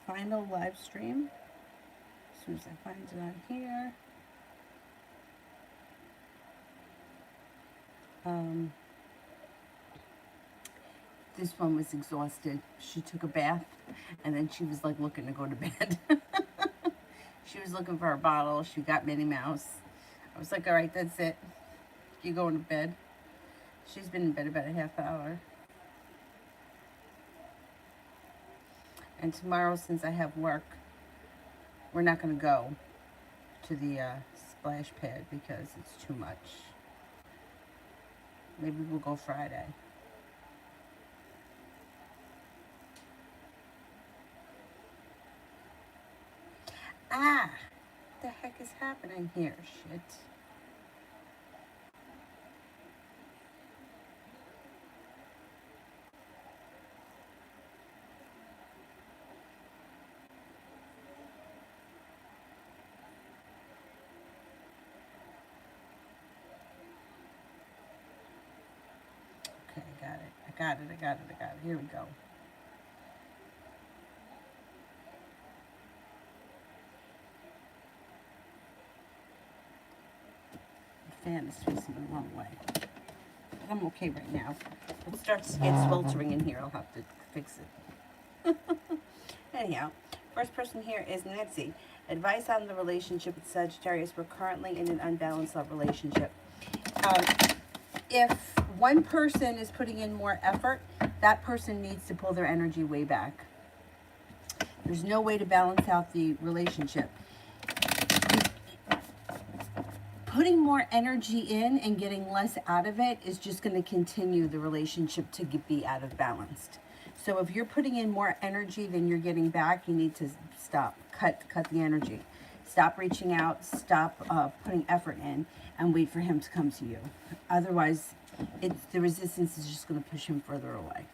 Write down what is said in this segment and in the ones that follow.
final live stream. As soon as I find it on here. Um, this one was exhausted. She took a bath and then she was like looking to go to bed. She was looking for her bottle. She got Minnie Mouse. I was like, all right, that's it. You going to bed? She's been in bed about a half hour. And tomorrow, since I have work, we're not going to go to the splash pad because it's too much. Maybe we'll go Friday. Ah! What the heck is happening here? Shit. Okay, I got it. I got it. I got it. I got it. Here we go. The fan is facing the wrong way. But I'm okay right now. If it starts to get sweltering in here, I'll have to fix it. Anyhow, first person here is Nancy. Advice on the relationship with Sagittarius. We're currently in an unbalanced love relationship. Um, if one person is putting in more effort, that person needs to pull their energy way back. There's no way to balance out the relationship. Putting more energy in and getting less out of it is just going to continue the relationship to be out of balance. So if you're putting in more energy than you're getting back, you need to stop, cut the energy. Stop reaching out, stop putting effort in, and wait for him to come to you. Otherwise, the resistance is just going to push him further away.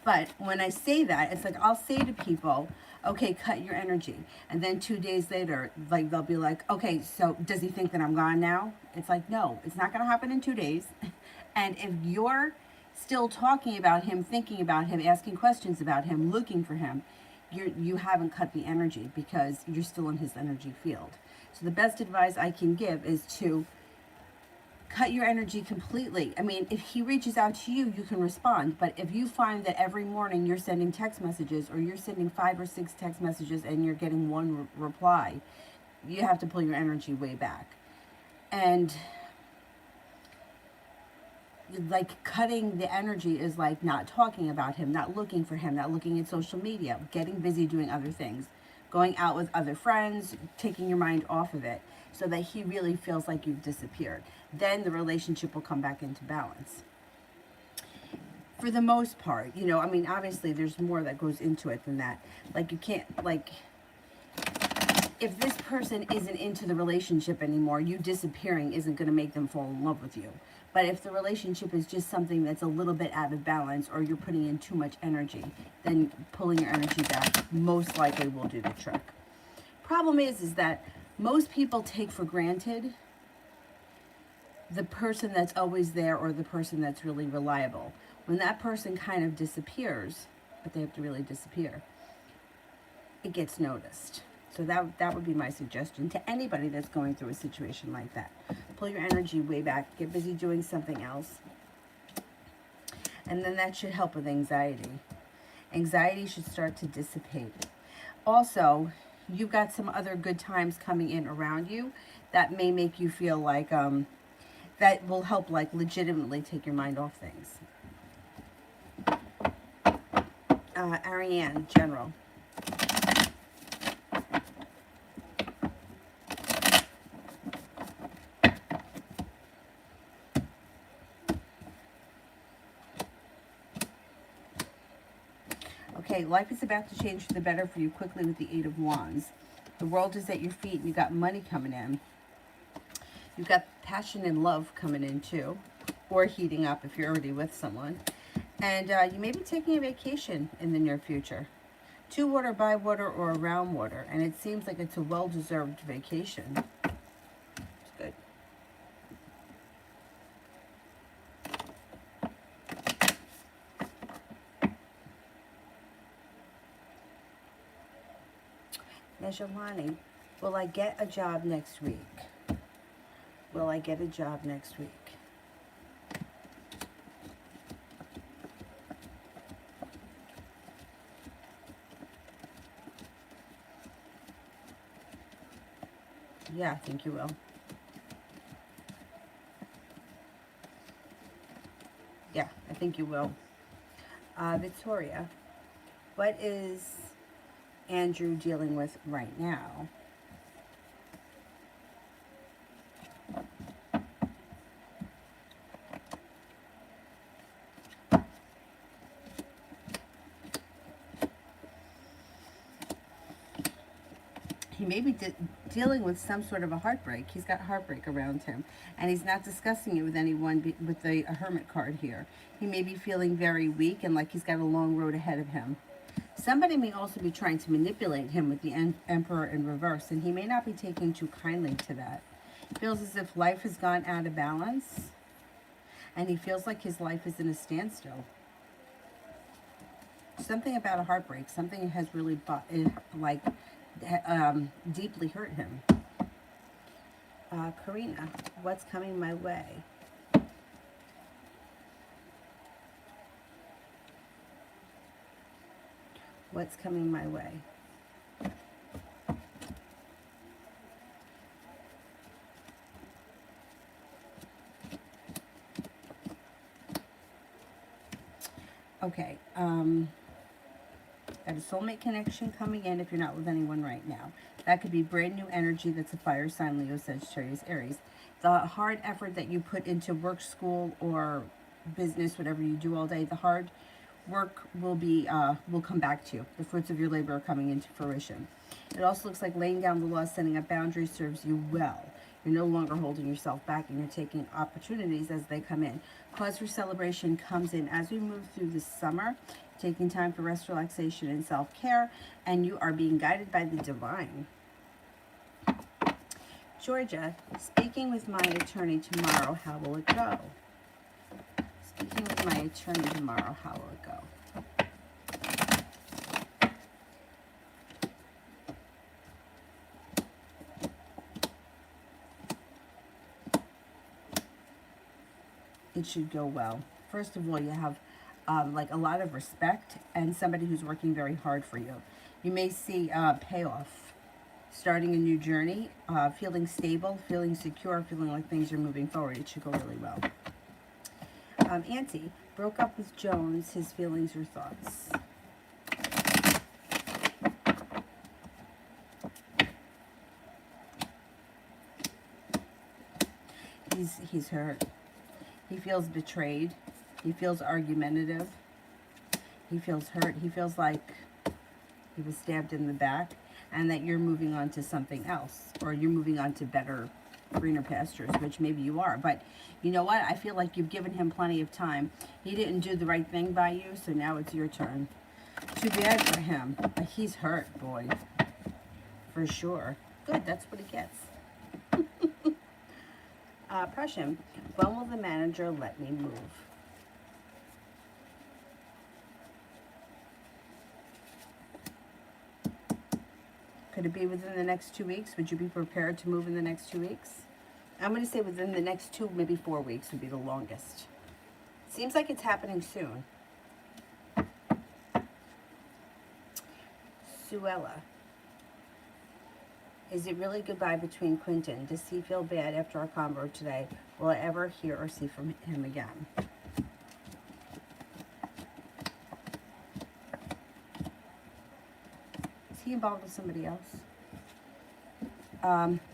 But when I say that, it's like I'll say to people, okay, cut your energy. And then 2 days later, like they'll be like, okay, so does he think that I'm gone now? It's like, no, it's not going to happen in 2 days. And if you're still talking about him, thinking about him, asking questions about him, looking for him, you haven't cut the energy because you're still in his energy field. So the best advice I can give is to cut your energy completely. I mean, if he reaches out to you, you can respond. But if you find that every morning you're sending text messages or you're sending 5 or 6 text messages and you're getting one reply, you have to pull your energy way back. And like cutting the energy is like not talking about him, not looking for him, not looking at social media, getting busy doing other things, going out with other friends, taking your mind off of it so that he really feels like you've disappeared. Then the relationship will come back into balance. For the most part, you know, I mean, obviously there's more that goes into it than that. Like you can't, like, if this person isn't into the relationship anymore, you disappearing isn't going to make them fall in love with you. But if the relationship is just something that's a little bit out of balance or you're putting in too much energy, then pulling your energy back most likely will do the trick. Problem is that most people take for granted the person that's always there or the person that's really reliable. When that person kind of disappears, but they have to really disappear, it gets noticed. So that would be my suggestion to anybody that's going through a situation like that. Pull your energy way back. Get busy doing something else. And then that should help with anxiety. Anxiety should start to dissipate. Also, you've got some other good times coming in around you that may make you feel like that will help like legitimately take your mind off things. Ariane, General. Okay, life is about to change for the better for you quickly with the Eight of Wands. The world is at your feet and you got money coming in. You've got passion and love coming in too, or heating up if you're already with someone. And you may be taking a vacation in the near future. To water, by water, or around water. And it seems like it's a well-deserved vacation. It's good. Nejolani, will I get a job next week? Will I get a job next week? Yeah, I think you will. Yeah, I think you will. Victoria, what is Andrew dealing with right now? He may be dealing with some sort of a heartbreak. He's got heartbreak around him, and he's not discussing it with anyone with the Hermit card here. He may be feeling very weak and like he's got a long road ahead of him. Somebody may also be trying to manipulate him with the Emperor in reverse, and he may not be taking too kindly to that. Feels as if life has gone out of balance, and he feels like his life is in a standstill. Something about a heartbreak, something has really deeply hurt him. Karina, what's coming my way? What's coming my way? Okay, got a soulmate connection coming in if you're not with anyone right now. That could be brand new energy that's a fire sign, Leo, Sagittarius, Aries. The hard effort that you put into work, school, or business, whatever you do all day, the hard work will come back to you. The fruits of your labor are coming into fruition. It also looks like laying down the law, setting up boundaries serves you well. You're no longer holding yourself back, and you're taking opportunities as they come in. Cause for celebration comes in as we move through the summer, taking time for rest, relaxation, and self-care, and you are being guided by the divine. Georgia, speaking with my attorney tomorrow, how will it go? Speaking with my attorney tomorrow, how will it go? It should go well. First of all, you have like a lot of respect and somebody who's working very hard for you. You may see payoff, starting a new journey, feeling stable, feeling secure, feeling like things are moving forward. It should go really well. Auntie, broke up with Jones, his feelings or thoughts. He's hurt. He feels betrayed. He feels argumentative. He feels hurt. He feels like he was stabbed in the back, and that you're moving on to something else, or you're moving on to better, greener pastures, which maybe you are. But you know what? I feel like you've given him plenty of time. He didn't do the right thing by you, so now it's your turn. Too bad for him. He's hurt, boy. For sure. Good, that's what he gets. Prussian, when will the manager let me move? Could it be within the next 2 weeks? Would you be prepared to move in the next 2 weeks? I'm going to say within the next 2, maybe 4 weeks would be the longest. Seems like it's happening soon. Suella. Is it really goodbye between Quentin? Does he feel bad after our convo today? Will I ever hear or see from him again? Is he involved with somebody else?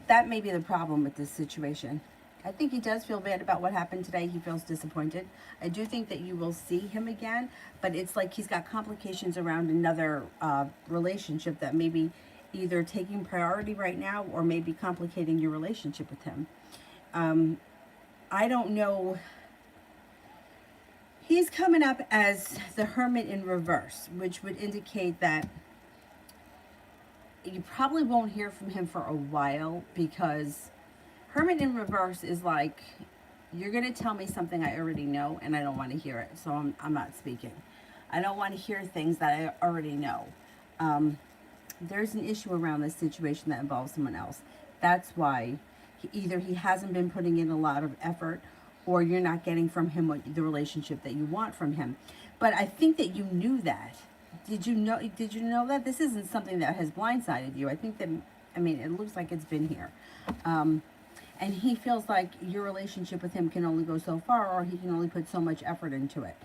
That may be the problem with this situation. I think he does feel bad about what happened today. He feels disappointed. I do think that you will see him again, but it's like he's got complications around another relationship that maybe either taking priority right now or maybe complicating your relationship with him. I don't know. He's coming up as the Hermit in reverse, which would indicate that you probably won't hear from him for a while, because Hermit in reverse is like, you're going to tell me something I already know and I don't want to hear it, so I'm not speaking. I don't want to hear things that I already know. There's an issue around this situation that involves someone else. That's why either he hasn't been putting in a lot of effort, or you're not getting from him what the relationship that you want from him. But I think that you knew that. Did you know that this isn't something that has blindsided you? I think that, I mean, it looks like it's been here. And he feels like your relationship with him can only go so far, or he can only put so much effort into it.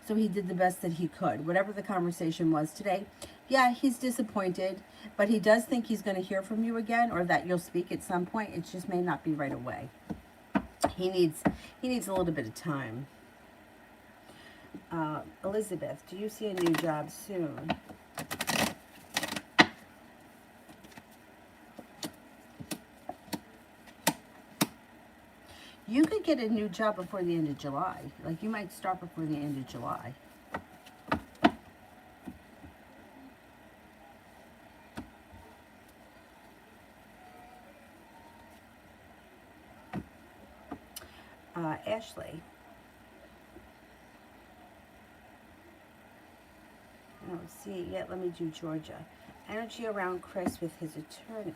So he did the best that he could. Whatever the conversation was today, yeah, he's disappointed, but he does think he's going to hear from you again, or that you'll speak at some point. It just may not be right away. He needs a little bit of time. Elizabeth, do you see a new job soon? You could get a new job before the end of July. Like, you might start before the end of July. Ashley. I don't see it yet. Let me do Georgia. Energy around Chris with his attorney.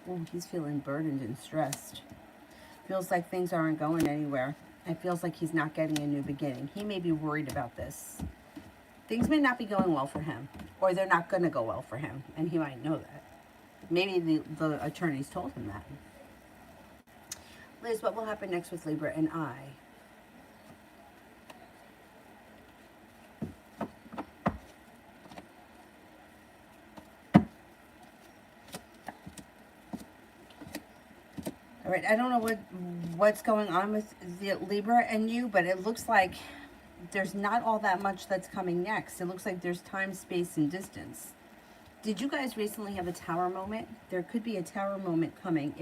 Oh, he's feeling burdened and stressed. Feels like things aren't going anywhere. It feels like he's not getting a new beginning. He may be worried about this. Things may not be going well for him, or they're not going to go well for him, and he might know that. Maybe the attorneys told him that. Liz, what will happen next with Libra and I? All right, I don't know what's going on with the Libra and you, but it looks like there's not all that much that's coming next. It looks like there's time, space, and distance. Did you guys recently have a tower moment? There could be a tower moment coming,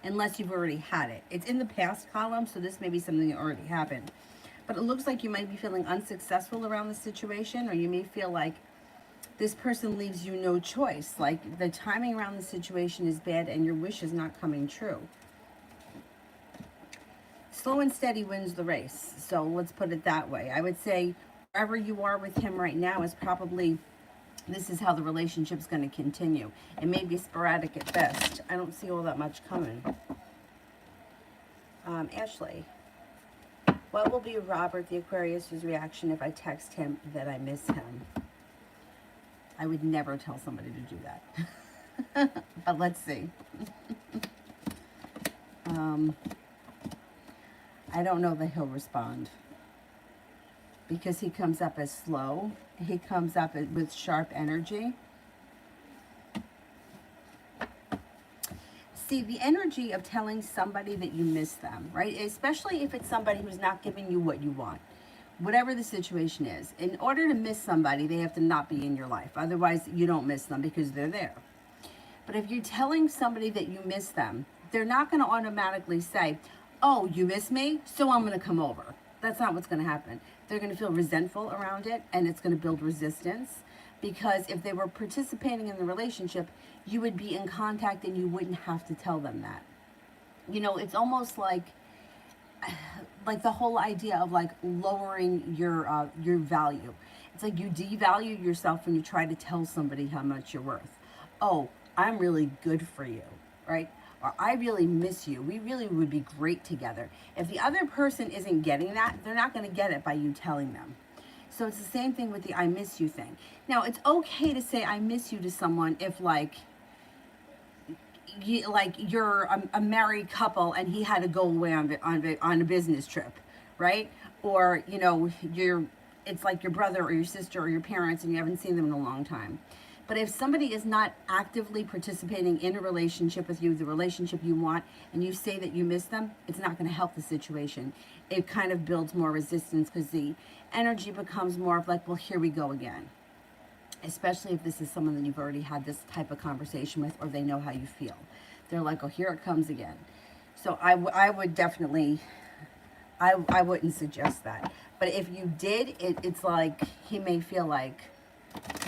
unless you've already had it. It's in the past column, so this may be something that already happened. But it looks like you might be feeling unsuccessful around the situation, or you may feel like this person leaves you no choice. Like, the timing around the situation is bad and your wish is not coming true. Slow and steady wins the race. So let's put it that way. I would say wherever you are with him right now is probably, this is how the relationship's going to continue. It may be sporadic at best. I don't see all that much coming. Ashley, what will be Robert the Aquarius's reaction if I text him that I miss him? I would never tell somebody to do that. But let's see. I don't know that he'll respond, because he comes up as slow. He comes up with sharp energy. See, the energy of telling somebody that you miss them, right? Especially if it's somebody who's not giving you what you want. Whatever the situation is, in order to miss somebody, they have to not be in your life. Otherwise, you don't miss them because they're there. But if you're telling somebody that you miss them, they're not going to automatically say, oh, you miss me, so I'm going to come over. That's not what's going to happen. They're going to feel resentful around it, and it's going to build resistance, because if they were participating in the relationship, you would be in contact and you wouldn't have to tell them that. You know, it's almost like the whole idea of like lowering your value. It's like you devalue yourself when you try to tell somebody how much you're worth. Oh, I'm really good for you, right? Or I really miss you. We really would be great together. If the other person isn't getting that, they're not going to get it by you telling them. So it's the same thing with the I miss you thing. Now, it's okay to say I miss you to someone if you're a married couple and he had to go away on a business trip, right? Or, you know, it's like your brother or your sister or your parents and you haven't seen them in a long time. But if somebody is not actively participating in a relationship with you, the relationship you want, and you say that you miss them, it's not going to help the situation. It kind of builds more resistance, because the energy becomes more of like, well, here we go again. Especially if this is someone that you've already had this type of conversation with, or they know how you feel. They're like, oh, here it comes again. So I would definitely, I wouldn't suggest that. But if you did, it's like he may feel like,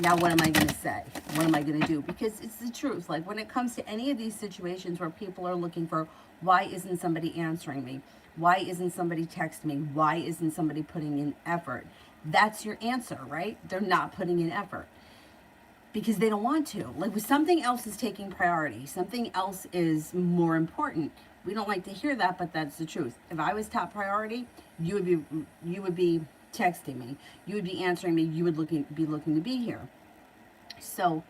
now what am I going to say? What am I going to do? Because it's the truth. Like, when it comes to any of these situations where people are looking for, why isn't somebody answering me? Why isn't somebody texting me? Why isn't somebody putting in effort? That's your answer, right? They're not putting in effort because they don't want to. Like, with something else is taking priority, something else is more important. We don't like to hear that, but that's the truth. If I was top priority, you would be texting me, you would be answering me, you would be looking to be here. So,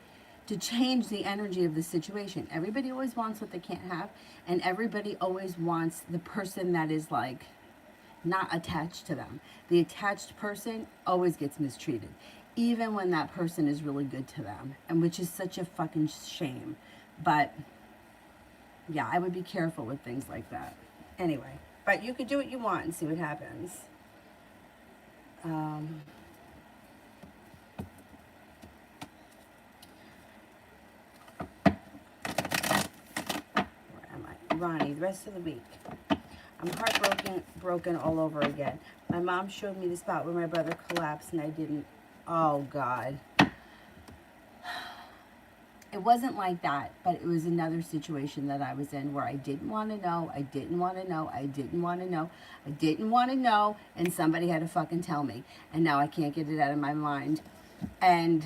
to change the energy of the situation, everybody always wants what they can't have, and everybody always wants the person that is like not attached to them. The attached person always gets mistreated, even when that person is really good to them, and which is such a fucking shame. But yeah, I would be careful with things like that. Anyway, but you could do what you want and see what happens. Where am I? Ronnie, the rest of the week. I'm broken all over again. My mom showed me the spot where my brother collapsed and I didn't. Oh, God. It wasn't like that, but it was another situation that I was in where I didn't want to know, I didn't want to know, I didn't want to know, I didn't want to know, and somebody had to fucking tell me. And now I can't get it out of my mind. And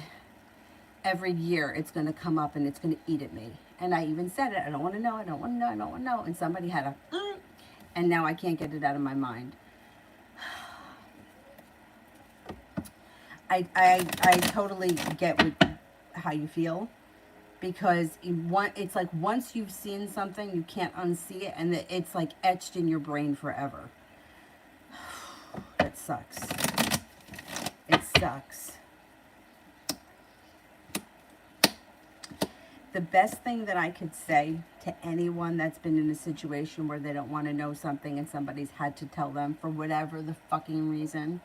every year it's going to come up and it's going to eat at me. And I even said it, I don't want to know, I don't want to know, I don't want to know. And somebody had a, and now I can't get it out of my mind. I totally get how you feel, because it's like once you've seen something, you can't unsee it, and it's like etched in your brain forever. That sucks. It sucks. The best thing that I could say to anyone that's been in a situation where they don't want to know something and somebody's had to tell them for whatever the fucking reason,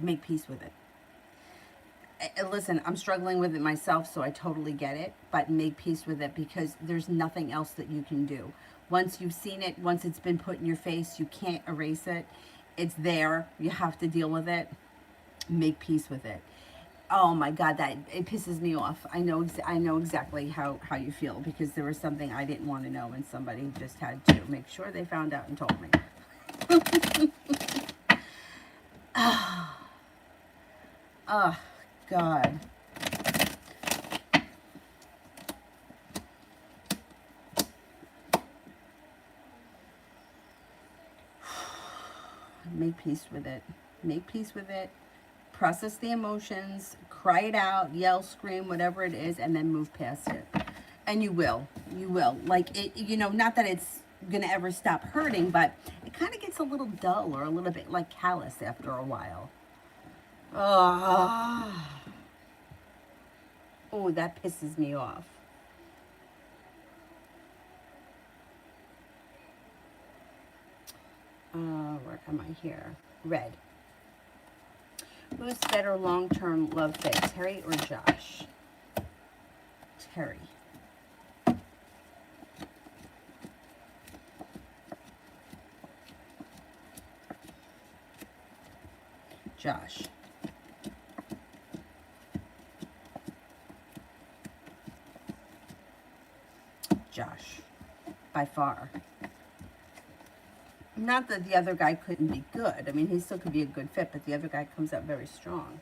make peace with it. Listen, I'm struggling with it myself, so I totally get it, but make peace with it, because there's nothing else that you can do. Once you've seen it, once it's been put in your face, you can't erase it. It's there. You have to deal with it. Make peace with it. Oh my God, it pisses me off. I know exactly how you feel, because there was something I didn't want to know, and somebody just had to make sure they found out and told me. Oh, God. Make peace with it. Make peace with it. Process the emotions. Cry it out. Yell, scream, whatever it is, and then move past it. And you will. You will. Like, it, not that it's going to ever stop hurting, but it kind of gets a little dull or a little bit like callous after a while. Oh, that pisses me off. Where am I here? Red. Who's better long-term love fit, Terry or Josh? Terry. Josh. Josh, by far. Not that the other guy couldn't be good. I mean, he still could be a good fit, but the other guy comes out very strong.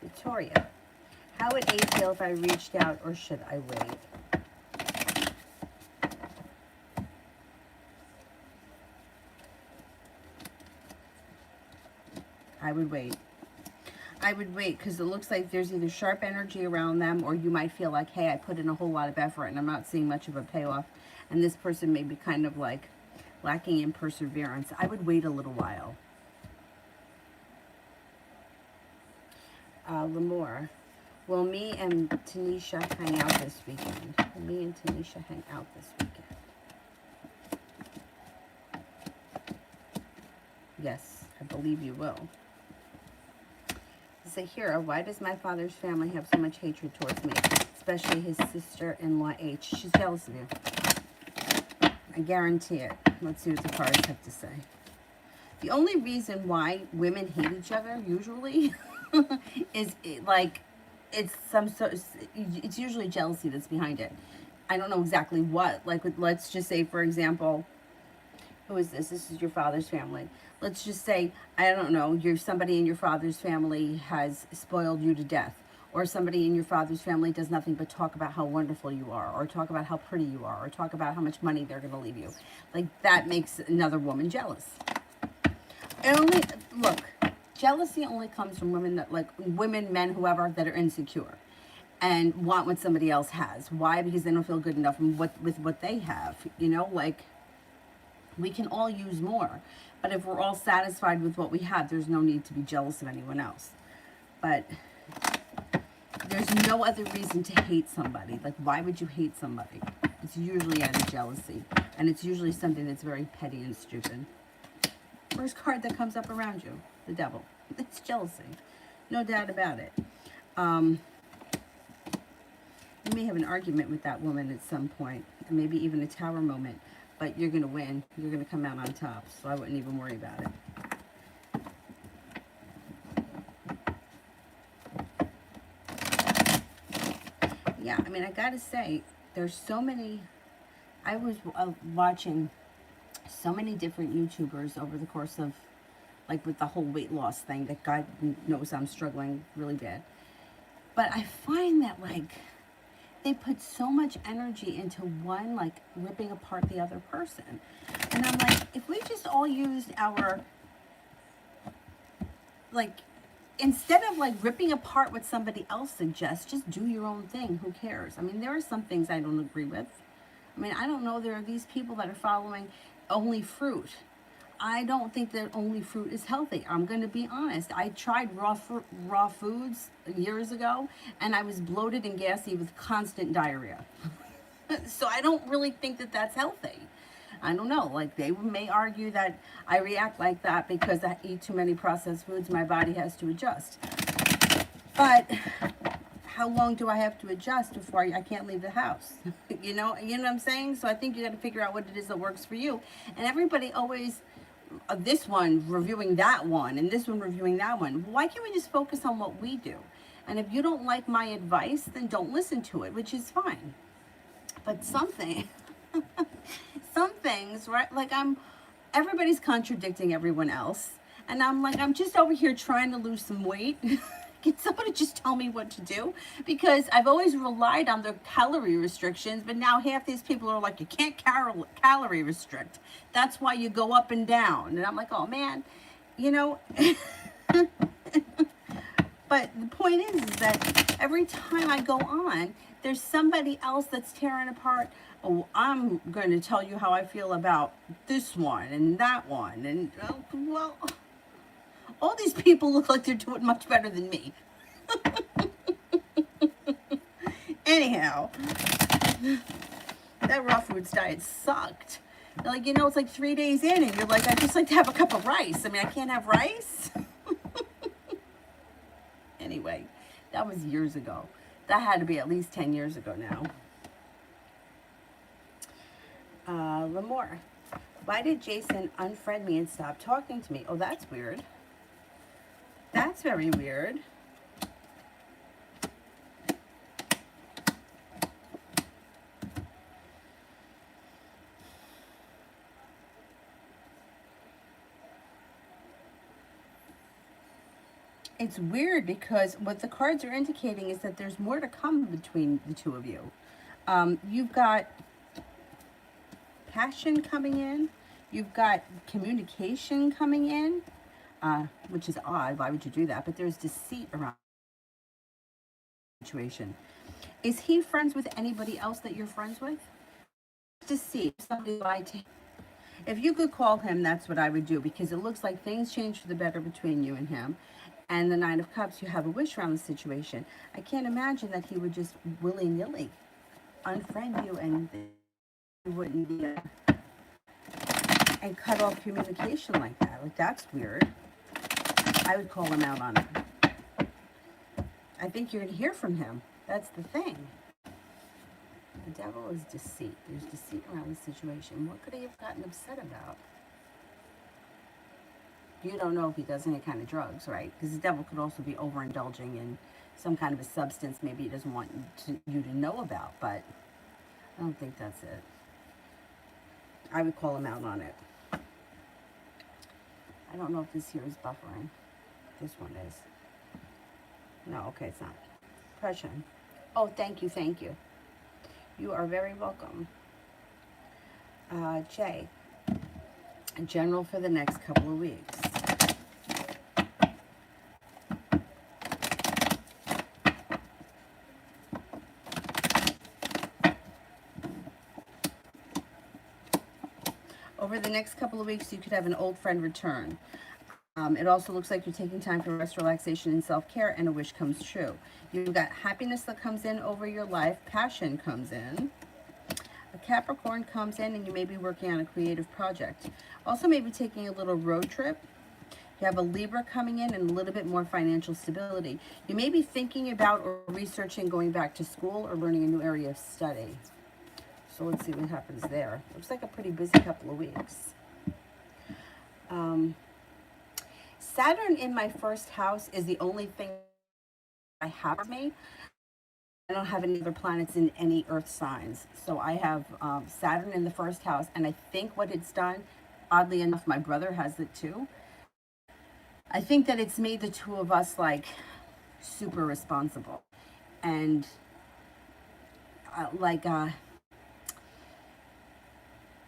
Victoria, how would A feel if I reached out, or should I wait? I would wait. I would wait, because it looks like there's either sharp energy around them, or you might feel like, hey, I put in a whole lot of effort and I'm not seeing much of a payoff. And this person may be kind of like lacking in perseverance. I would wait a little while. Lamore, will me and Tanisha hang out this weekend? Will me and Tanisha hang out this weekend? Yes, I believe you will. Zahira, why does my father's family have so much hatred towards me, especially his sister-in-law H? She's jealous of you. I guarantee it. Let's see what the cards have to say. The only reason why women hate each other, usually, is like it's some sort. It's usually jealousy that's behind it. I don't know exactly what. Like, let's just say, for example, who is this? This is your father's family. Let's just say, I don't know, you're somebody in your father's family has spoiled you to death, or somebody in your father's family does nothing but talk about how wonderful you are, or talk about how pretty you are, or talk about how much money they're going to leave you. Like, that makes another woman jealous. It only, look, jealousy only comes from women that, like, women, men, whoever, that are insecure and want what somebody else has. Why? Because they don't feel good enough with what they have. You know, like, we can all use more. But if we're all satisfied with what we have, there's no need to be jealous of anyone else. But there's no other reason to hate somebody. Like, why would you hate somebody? It's usually out of jealousy. And it's usually something that's very petty and stupid. First card that comes up around you, the devil. It's jealousy. No doubt about it. You may have an argument with that woman at some point, and maybe even a tower moment, but you're going to win. You're going to come out on top, so I wouldn't even worry about it. Yeah, I mean, I got to say, there's so many. I was watching so many different YouTubers over the course of, like, with the whole weight loss thing that God knows I'm struggling really bad. But I find that, like, they put so much energy into one, like, ripping apart the other person. And I'm like, if we just all used our, like, instead of, like, ripping apart what somebody else suggests, just do your own thing. Who cares? I mean, there are some things I don't agree with. I mean, I don't know. There are these people that are following only fruit. I don't think that only fruit is healthy. I'm going to be honest. I tried raw foods years ago, and I was bloated and gassy with constant diarrhea. So I don't really think that that's healthy. I don't know. Like, they may argue that I react like that because I eat too many processed foods. My body has to adjust. But how long do I have to adjust before I can't leave the house? You know what I'm saying? So I think you got to figure out what it is that works for you. And everybody always, this one reviewing that one, and this one reviewing that one. Why can't we just focus on what we do? And if you don't like my advice, then don't listen to it, which is fine. But something, some things, right? Like, everybody's contradicting everyone else. And I'm like, I'm just over here trying to lose some weight. Can somebody just tell me what to do? Because I've always relied on the calorie restrictions, but now half these people are like, you can't calorie restrict. That's why you go up and down. And I'm like, oh man, you know. But the point is that every time I go on, there's somebody else that's tearing apart. Oh, I'm going to tell you how I feel about this one and that one. And, well, all these people look like they're doing much better than me. Anyhow, that raw foods diet sucked. Like, it's like 3 days in and you're like, I just like to have a cup of rice. I mean, I can't have rice. Anyway, that was years ago. That had to be at least 10 years ago now. Lamore. Why did Jason unfriend me and stop talking to me? Oh, that's weird. That's very weird. It's weird because what the cards are indicating is that there's more to come between the two of you. You've got passion coming in. You've got communication coming in, which is odd. Why would you do that? But there's deceit around the situation. Is he friends with anybody else that you're friends with? Deceit. Somebody lied to him. If you could call him, that's what I would do, because it looks like things change for the better between you and him. And the Nine of Cups, you have a wish around the situation. I can't imagine that he would just willy-nilly unfriend you and you wouldn't be and cut off communication like that. Like, that's weird. I would call him out on it. I think you're going to hear from him. That's the thing. The devil is deceit. There's deceit around the situation. What could he have gotten upset about? You don't know if he does any kind of drugs, right? Because the devil could also be overindulging in some kind of a substance maybe he doesn't want you to know about, but I don't think that's it. I would call him out on it. I don't know if this here is buffering. This one is. No, okay, it's not. Depression. Oh, thank you, thank you. You are very welcome. Jay, general for the next couple of weeks. Over the next couple of weeks, you could have an old friend return. It also looks like you're taking time for rest, relaxation, and self-care, and a wish comes true. You've got happiness that comes in over your life. Passion comes in. A Capricorn comes in, and you may be working on a creative project. Also, maybe taking a little road trip. You have a Libra coming in and a little bit more financial stability. You may be thinking about or researching going back to school or learning a new area of study. So let's see what happens there. Looks like a pretty busy couple of weeks. Saturn in my first house is the only thing I have for me. I don't have any other planets in any earth signs. So I have Saturn in the first house, and I think what it's done, oddly enough, my brother has it too. I think that it's made the two of us like super responsible. And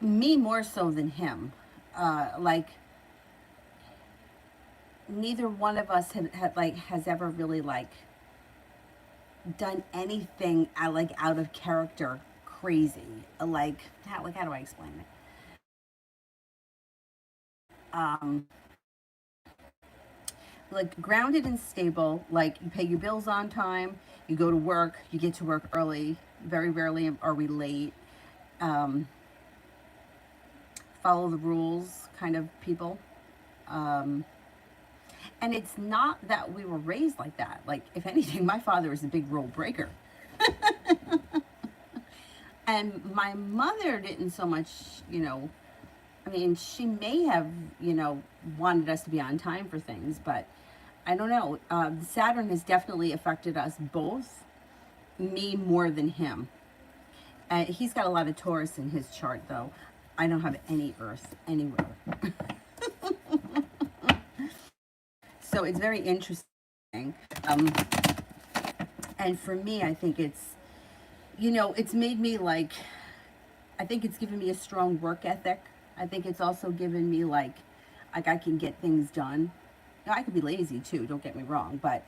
me more so than him. Like, neither one of us has ever really like done anything out of character crazy. Like how do I explain it? Like grounded and stable. Like you pay your bills on time, you go to work, you get to work early. Very rarely are we late. Follow the rules kind of people. And it's not that we were raised like that. Like, if anything, my father is a big rule breaker. And my mother didn't so much, I mean, she may have, wanted us to be on time for things, but I don't know. Saturn has definitely affected us both, me more than him. He's got a lot of Taurus in his chart, though. I don't have any Earth anywhere. So it's very interesting. And for me, I think it's, it's made me like, I think it's given me a strong work ethic. I think it's also given me like I can get things done. Now, I could be lazy too, don't get me wrong, but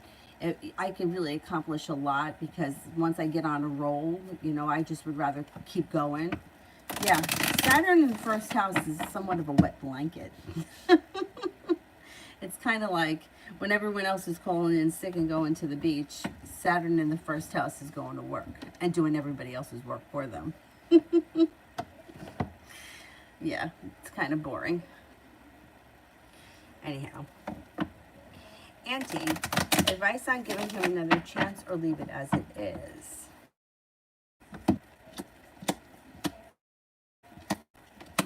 I can really accomplish a lot because once I get on a roll, I just would rather keep going. Yeah, Saturn in the first house is somewhat of a wet blanket. It's kind of like when everyone else is calling in sick and going to the beach, Saturn in the first house is going to work and doing everybody else's work for them. Yeah, it's kind of boring. Anyhow. Auntie, advice on giving him another chance or leave it as it is?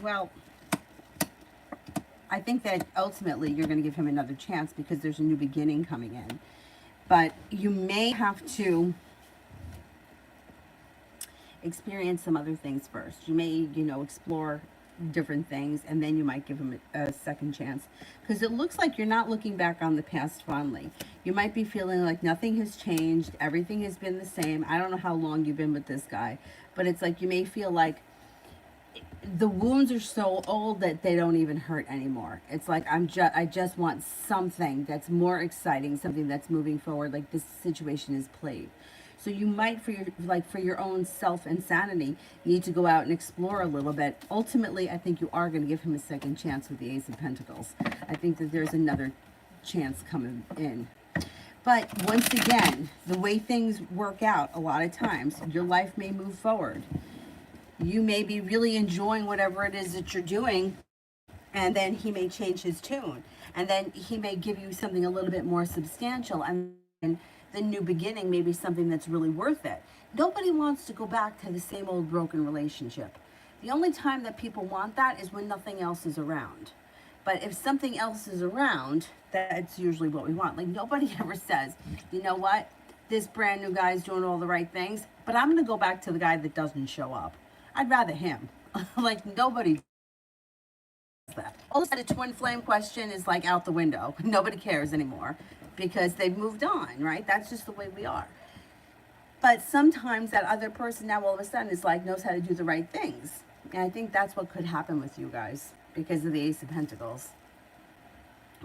Well, I think that ultimately you're going to give him another chance because there's a new beginning coming in. But you may have to experience some other things first. You may, explore different things, and then you might give him a second chance. Because it looks like you're not looking back on the past fondly. You might be feeling like nothing has changed. Everything has been the same. I don't know how long you've been with this guy, but it's like you may feel like the wounds are so old that they don't even hurt anymore. It's like I just want something that's more exciting, something that's moving forward. Like this situation is played. So you might, for your own self and sanity, need to go out and explore a little bit. Ultimately, I think you are going to give him a second chance with the Ace of Pentacles. I think that there's another chance coming in. But once again, the way things work out, a lot of times, your life may move forward. You may be really enjoying whatever it is that you're doing, and then he may change his tune. And then he may give you something a little bit more substantial, and the new beginning may be something that's really worth it. Nobody wants to go back to the same old broken relationship. The only time that people want that is when nothing else is around. But if something else is around, that's usually what we want. Like nobody ever says, you know what? this brand new guy is doing all the right things, but I'm going to go back to the guy that doesn't show up. I'd rather him. Like, nobody does that. All of a sudden, a twin flame question is like out the window. Nobody cares anymore because they've moved on, right? That's just the way we are. But sometimes that other person now all of a sudden is like, knows how to do the right things. And I think that's what could happen with you guys because of the Ace of Pentacles.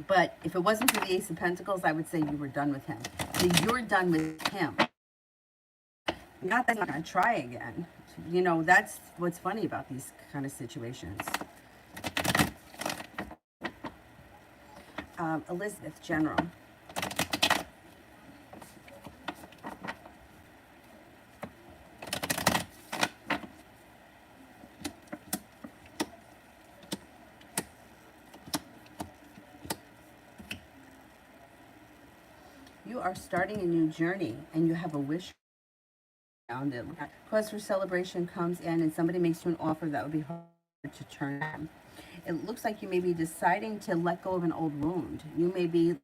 But if it wasn't for the Ace of Pentacles, I would say you were done with him. So you're done with him. Not that I'm not going to try again. You know, that's what's funny about these kind of situations. Elizabeth, General. You are starting a new journey and you have a wish around it. Cause for celebration comes in and somebody makes you an offer that would be hard to turn down. It looks like you may be deciding to let go of an old wound. You may be,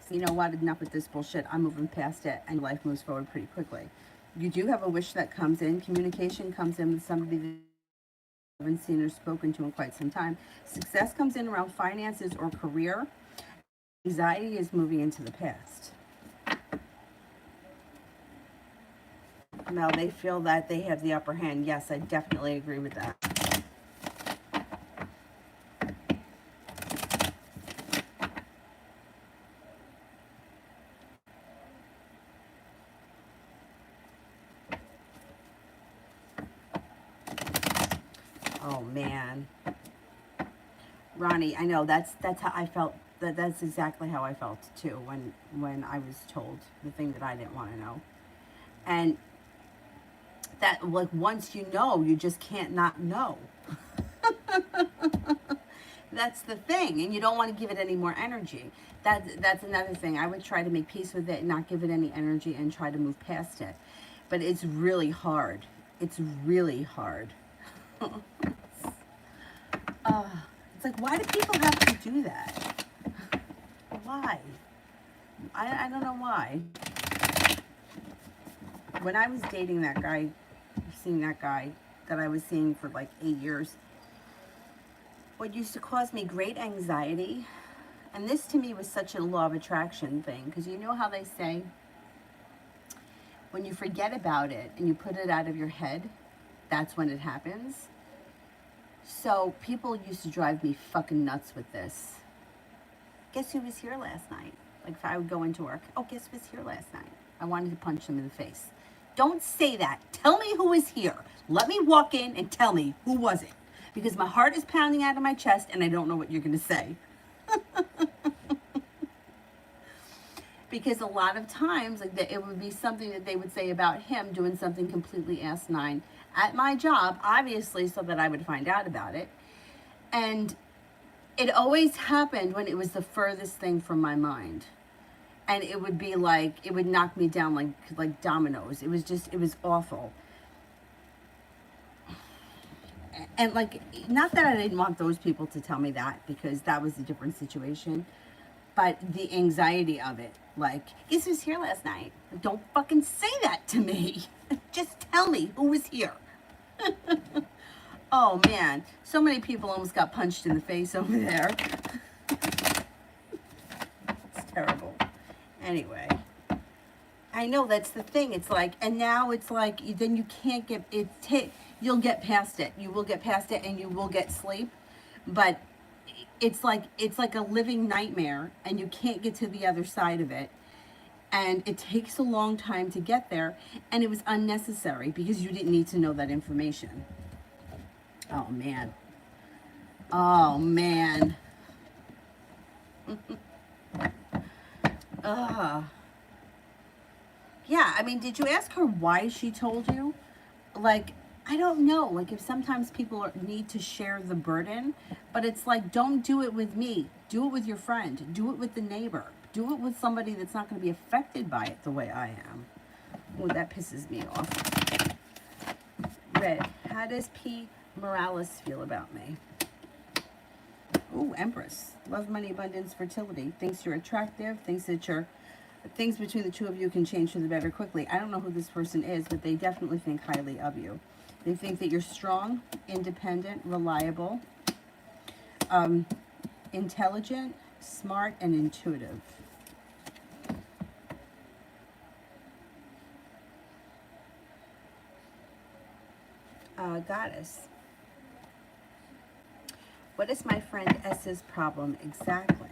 you know what, enough with this bullshit. I'm moving past it, and life moves forward pretty quickly. You do have a wish that comes in. Communication comes in with somebody that you haven't seen or spoken to in quite some time. Success comes in around finances or career. Anxiety is moving into the past. Now they feel that they have the upper hand. Yes, I definitely agree with that. Oh man, Ronnie, I know that's how I felt. That's exactly how I felt too when I was told the thing that I didn't want to know, and that, like, once you know, you just can't not know. That's the thing, and you don't want to give it any more energy. That's another thing. I would try to make peace with it and not give it any energy and try to move past it, but it's really hard. It's really hard. It's like, why do people have to do that? Why? I don't know why. When I was dating that guy, seeing that guy that I was seeing for like 8 years, what used to cause me great anxiety, and this to me was such a law of attraction thing, because you know how they say, when you forget about it and you put it out of your head, that's when it happens. So people used to drive me fucking nuts with this. Guess who was here last night? Like, if I would go into work, oh, guess who was here last night? I wanted to punch them in the face. Don't say that. Tell me who was here. Let me walk in and tell me who was it. Because my heart is pounding out of my chest and I don't know what you're going to say. Because a lot of times, like, it would be something that they would say about him doing something completely asinine at my job, obviously, so that I would find out about it. And it always happened when it was the furthest thing from my mind. And it would be like, it would knock me down like dominoes. It was awful. And like, not that I didn't want those people to tell me that, because that was a different situation, but the anxiety of it, like, guess who was here last night? Don't fucking say that to me. Just tell me who was here. Oh man, so many people almost got punched in the face over there. It's terrible. Anyway, I know that's the thing. It's like, and now it's like, then you can't get it. You'll get past it. You will get past it, and you will get sleep. But it's like a living nightmare, and you can't get to the other side of it. And it takes a long time to get there, and it was unnecessary because you didn't need to know that information. Oh man. Oh man. Yeah, I mean, did you ask her why she told you? Like, I don't know. Like, if sometimes people need to share the burden, but it's like, don't do it with me. Do it with your friend. Do it with the neighbor. Do it with somebody that's not going to be affected by it the way I am. Oh, that pisses me off. Red, how does P. Morales feel about me? Ooh, Empress. Love, money, abundance, fertility. Thinks you're attractive. Thinks that you're Things between the two of you can change for the better quickly. I don't know who this person is, but they definitely think highly of you. They think that you're strong, independent, reliable, intelligent, smart, and intuitive. Goddess. What is my friend S's problem exactly?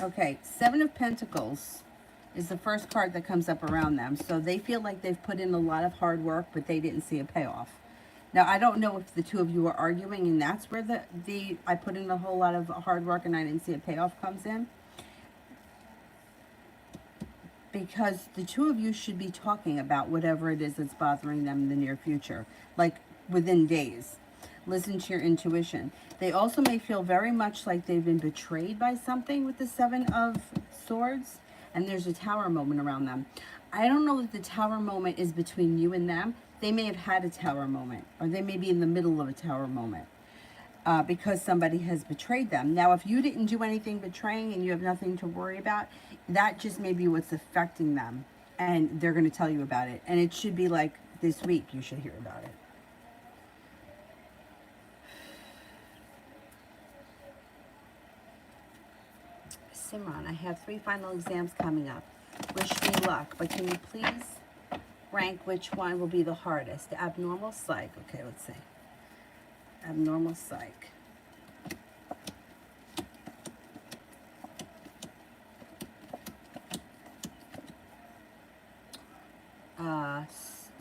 Okay, Seven of Pentacles is the first card that comes up around them. So they feel like they've put in a lot of hard work, but they didn't see a payoff. Now, I don't know if the two of you are arguing and that's where the I put in a whole lot of hard work and I didn't see a payoff comes in. Because the two of you should be talking about whatever it is that's bothering them in the near future, like within days. Listen to your intuition. They also may feel very much like they've been betrayed by something with the Seven of Swords, and there's a tower moment around them. I don't know if the tower moment is between you and them. They may have had a tower moment, or they may be in the middle of a tower moment because somebody has betrayed them. Now, if you didn't do anything betraying and you have nothing to worry about, that just may be what's affecting them, and they're going to tell you about it. And it should be like this week you should hear about it. Simran, I have 3 final exams coming up. Wish me luck, but can you please rank which one will be the hardest? Abnormal, psych. Okay, let's see. Abnormal, psych.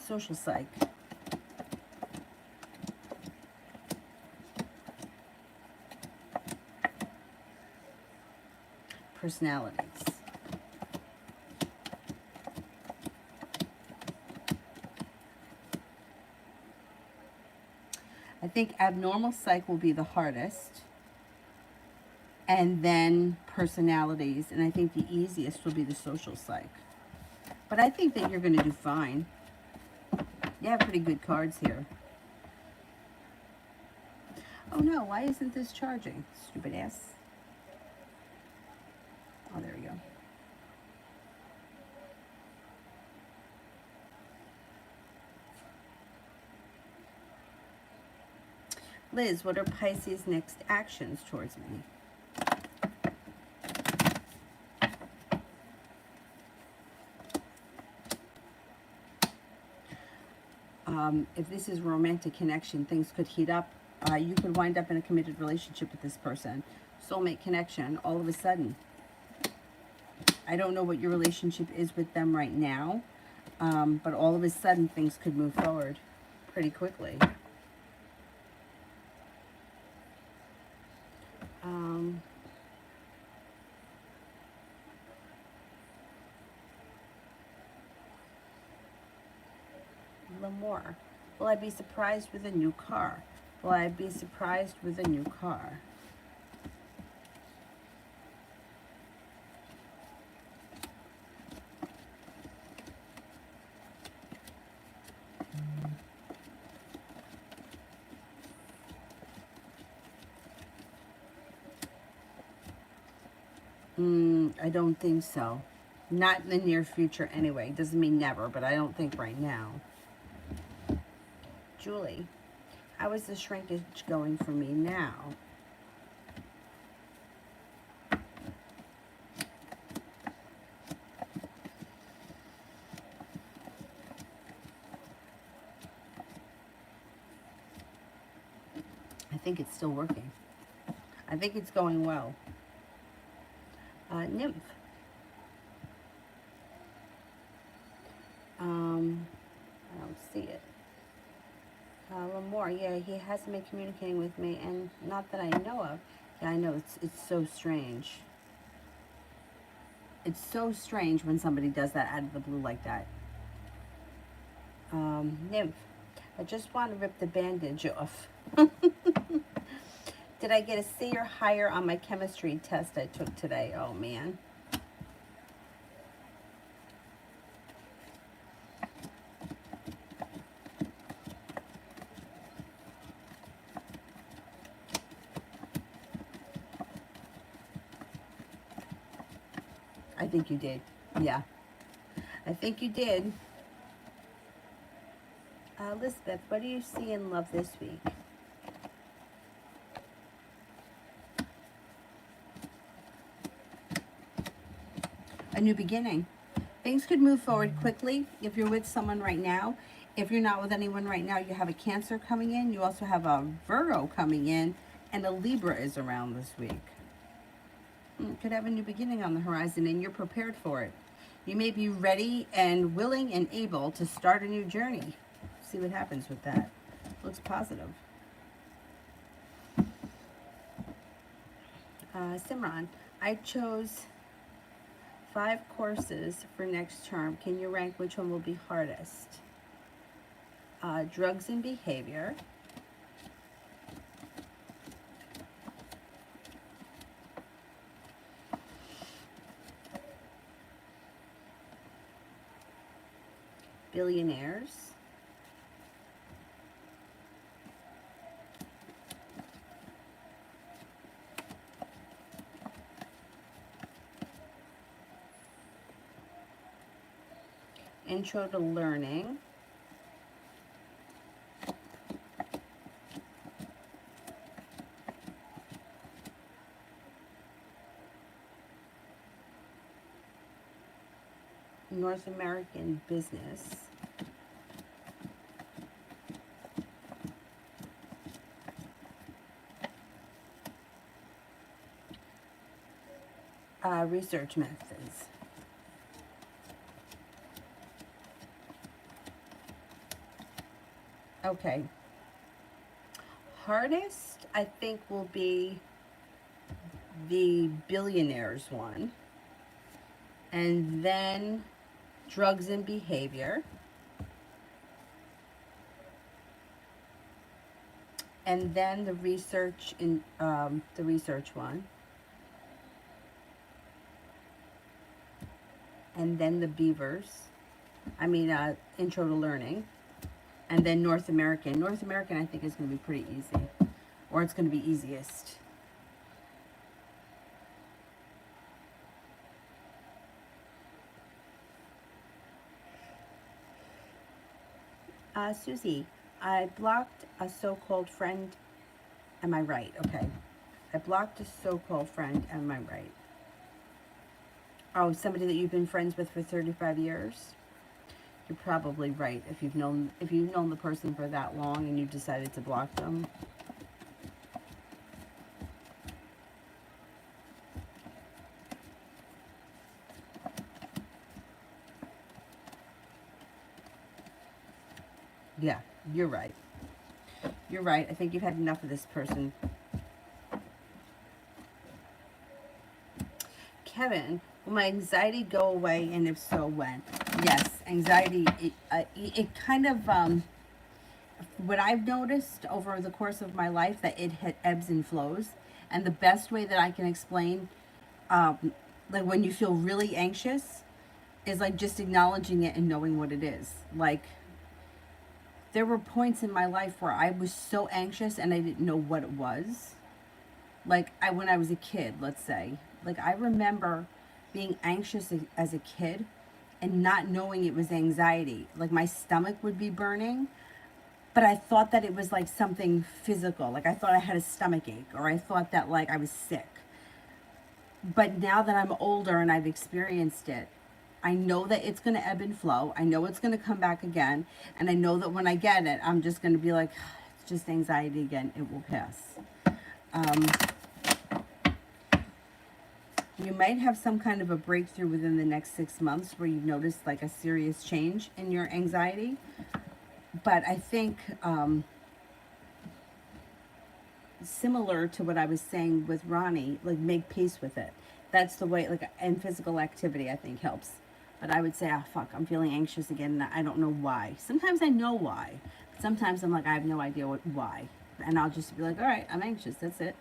Social psych. Personalities. I think abnormal psych will be the hardest, and then personalities, and I think the easiest will be the social psych. But I think that you're going to do fine. You have pretty good cards here. Oh no, why isn't this charging? Stupid ass. Oh, there we go. Liz, what are Pisces' next actions towards me? If this is a romantic connection, things could heat up. You could wind up in a committed relationship with this person. Soulmate connection, all of a sudden. I don't know what your relationship is with them right now, but all of a sudden things could move forward pretty quickly. L'Amour. Will I be surprised with a new car? Will I be surprised with a new car? I don't think so. Not in the near future anyway. Doesn't mean never, but I don't think right now. Julie, how is the shrinkage going for me now? I think it's still working. I think it's going well. Nymph. I don't see it. L'Amour, yeah, he hasn't been communicating with me, and not that I know of. Yeah, I know, it's so strange. It's so strange when somebody does that out of the blue like that. Nymph, I just want to rip the bandage off. Did I get a C or higher on my chemistry test I took today? Oh, man. I think you did. Yeah, I think you did. Elizabeth, what do you see in love this week? A new beginning. Things could move forward quickly if you're with someone right now. If you're not with anyone right now, you have a Cancer coming in. You also have a Virgo coming in, and a Libra is around this week. Could have a new beginning on the horizon, and you're prepared for it. You may be ready and willing and able to start a new journey. See what happens with that. Looks positive. Simran, I chose 5 courses for next term. Can you rank which one will be hardest? Drugs and behavior. Billionaires. Intro to learning. North American business. Research methods. Okay. Hardest, I think, will be the billionaires one. And then drugs and behavior. And then the research in the research one. And then the beavers. Intro to learning. And then North American. North American, I think, is going to be pretty easy. Or it's going to be easiest. Susie, I blocked a so-called friend. Am I right? Okay. I blocked a so-called friend. Am I right? Oh, somebody that you've been friends with for 35 years? You're probably right if you've known the person for that long and you decided to block them. Yeah, you're right. You're right. I think you've had enough of this person. Kevin, will my anxiety go away, and if so, when? Yes, anxiety, it kind of, what I've noticed over the course of my life, that it ebbs and flows. And the best way that I can explain, like when you feel really anxious, is like just acknowledging it and knowing what it is. Like, there were points in my life where I was so anxious and I didn't know what it was. Like, when I was a kid, let's say. Like, I remember being anxious as a kid and not knowing it was anxiety. Like, my stomach would be burning, but I thought that it was like something physical. Like, I thought I had a stomach ache, or I thought that like I was sick. But now that I'm older and I've experienced it, I know that it's going to ebb and flow. I know it's going to come back again. And I know that when I get it, I'm just going to be like, it's just anxiety again. It will pass. You might have some kind of a breakthrough within the next 6 months where you've noticed like a serious change in your anxiety. But I think similar to what I was saying with Ronnie, like make peace with it. That's the way, like, and physical activity I think helps. But I would say, oh, fuck, I'm feeling anxious again, and I don't know why. Sometimes I know why. But sometimes I'm like, I have no idea why. And I'll just be like, all right, I'm anxious. That's it.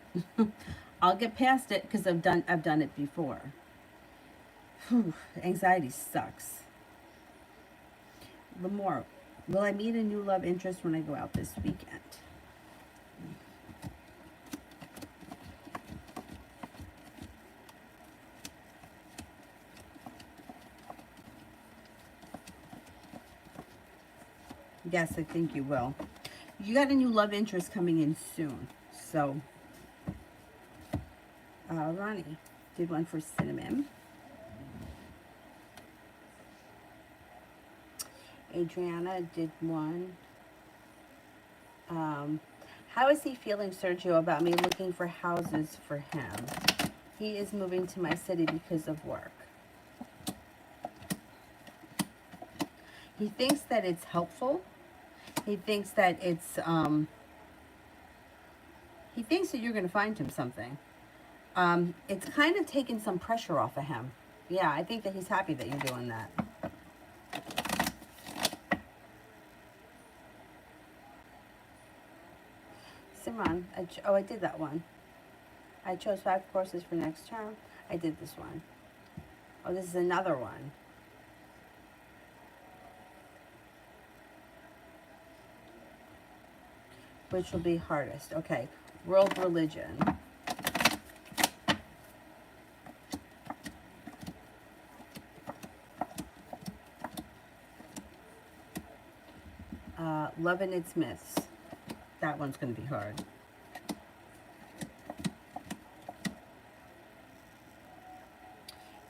I'll get past it because I've done it before. Whew, anxiety sucks. Lamore, will I meet a new love interest when I go out this weekend? Yes, I think you will. You got a new love interest coming in soon. So, Ronnie did one for Cinnamon. Adriana did one. How is he feeling, Sergio, about me looking for houses for him? He is moving to my city because of work. He thinks that it's helpful. He thinks that it's, he thinks that you're going to find him something. It's kind of taken some pressure off of him. Yeah, I think that he's happy that you're doing that. Simran, I did that one. I chose 5 courses for next term. I did this one. Oh, this is another one. Which will be hardest? Okay, world religion. Love and its myths. That one's going to be hard.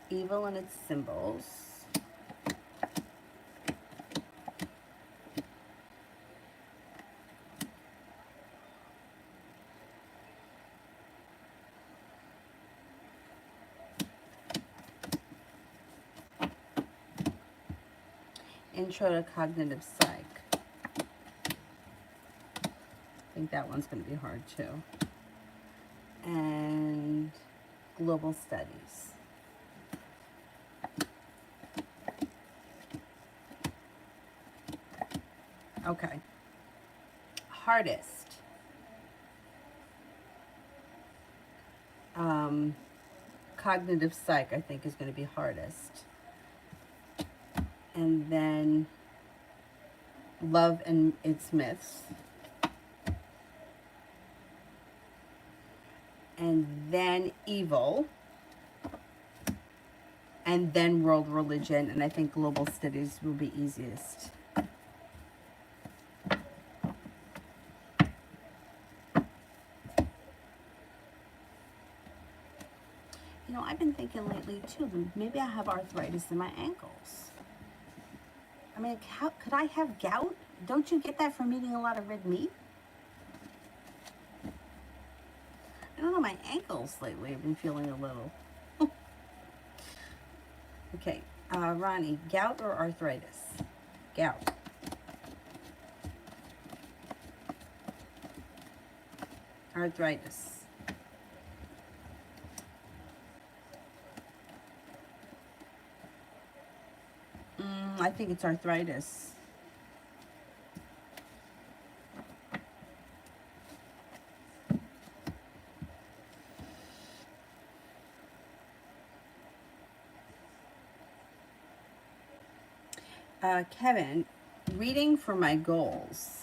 Evil and its symbols. Intro to Cognitive Psych. I think that one's going to be hard too. And Global Studies. Okay. Hardest. Cognitive Psych, I think, is going to be hardest. And then Love and its Myths. And then Evil. And then World Religion. And I think Global Studies will be easiest. You know, I've been thinking lately too, maybe I have arthritis in my ankles. I mean, how could I have gout? Don't you get that from eating a lot of red meat? I don't know, my ankles lately have been feeling a little. Okay, Ronnie, gout or arthritis? Gout. Arthritis. I think it's arthritis. Kevin, reading for my goals.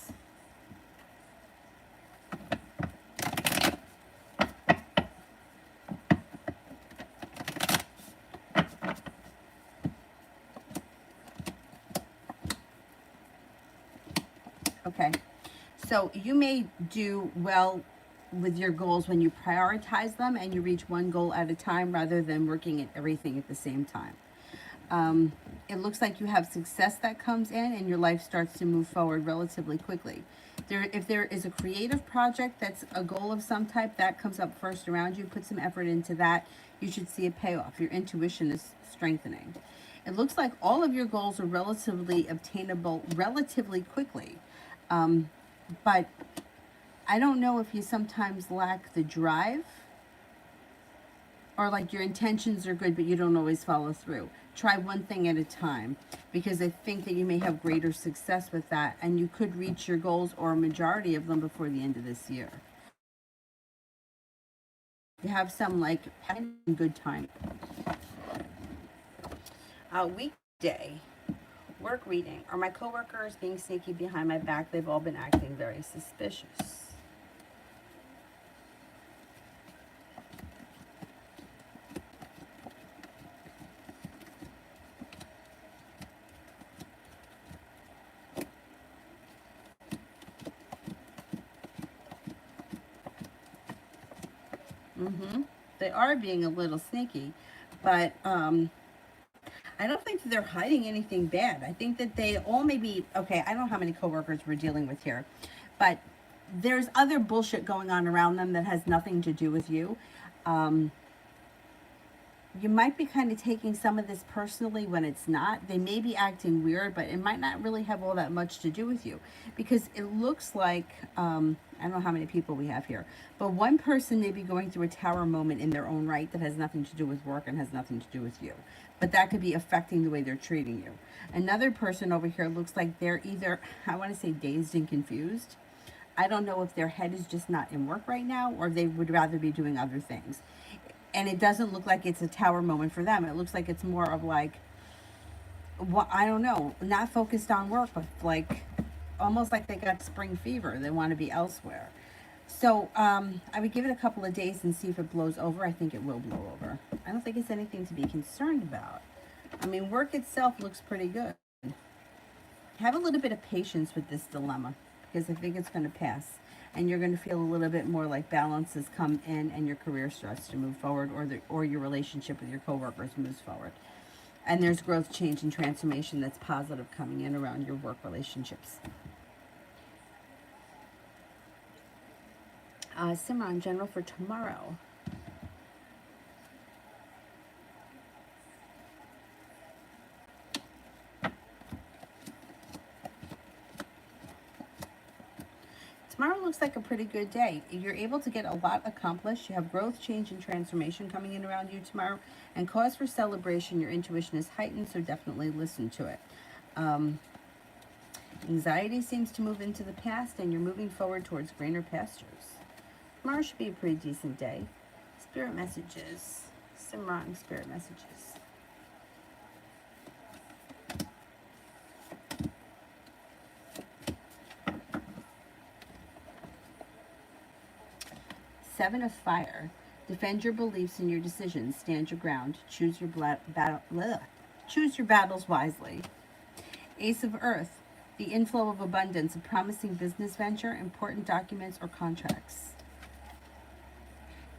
Okay, so you may do well with your goals when you prioritize them and you reach one goal at a time rather than working at everything at the same time. It looks like you have success that comes in and your life starts to move forward relatively quickly. If there is a creative project that's a goal of some type, that comes up first around you. Put some effort into that. You should see a payoff. Your intuition is strengthening. It looks like all of your goals are relatively obtainable relatively quickly. But I don't know if you sometimes lack the drive, or like your intentions are good, but you don't always follow through. Try one thing at a time, because I think that you may have greater success with that, and you could reach your goals or a majority of them before the end of this year. You have some like good time. Weekday. Work reading. Are my coworkers being sneaky behind my back? They've all been acting very suspicious. They are being a little sneaky, but I don't think that they're hiding anything bad. I think that they all maybe, okay, I don't know how many coworkers we're dealing with here, but there's other bullshit going on around them that has nothing to do with you. Um, you might be kind of taking some of this personally when it's not. They may be acting weird, but it might not really have all that much to do with you, because it looks like, I don't know how many people we have here, but one person may be going through a tower moment in their own right that has nothing to do with work and has nothing to do with you, but that could be affecting the way they're treating you. Another person over here looks like they're either, I want to say, dazed and confused. I don't know if their head is just not in work right now, or they would rather be doing other things. And it doesn't look like it's a tower moment for them. It looks like it's more of like, what, I don't know, not focused on work, but like almost like they got spring fever. They want to be elsewhere. So I would give it a couple of days and see if it blows over. I think it will blow over. I don't think it's anything to be concerned about. I mean, work itself looks pretty good. Have a little bit of patience with this dilemma, because I think it's going to pass. And you're going to feel a little bit more like balance has come in and your career starts to move forward, or your relationship with your coworkers moves forward. And there's growth, change, and transformation that's positive coming in around your work relationships. Simran, general for tomorrow. Tomorrow looks like a pretty good day. You're able to get a lot accomplished. You have growth, change, and transformation coming in around you tomorrow. And cause for celebration. Your intuition is heightened, so definitely listen to it. Anxiety seems to move into the past, and you're moving forward towards greener pastures. Tomorrow should be a pretty decent day. Spirit messages. Simran, spirit messages. Seven of Fire. Defend your beliefs and your decisions. Stand your ground. Choose your battles wisely. Ace of Earth. The inflow of abundance, a promising business venture, important documents, or contracts.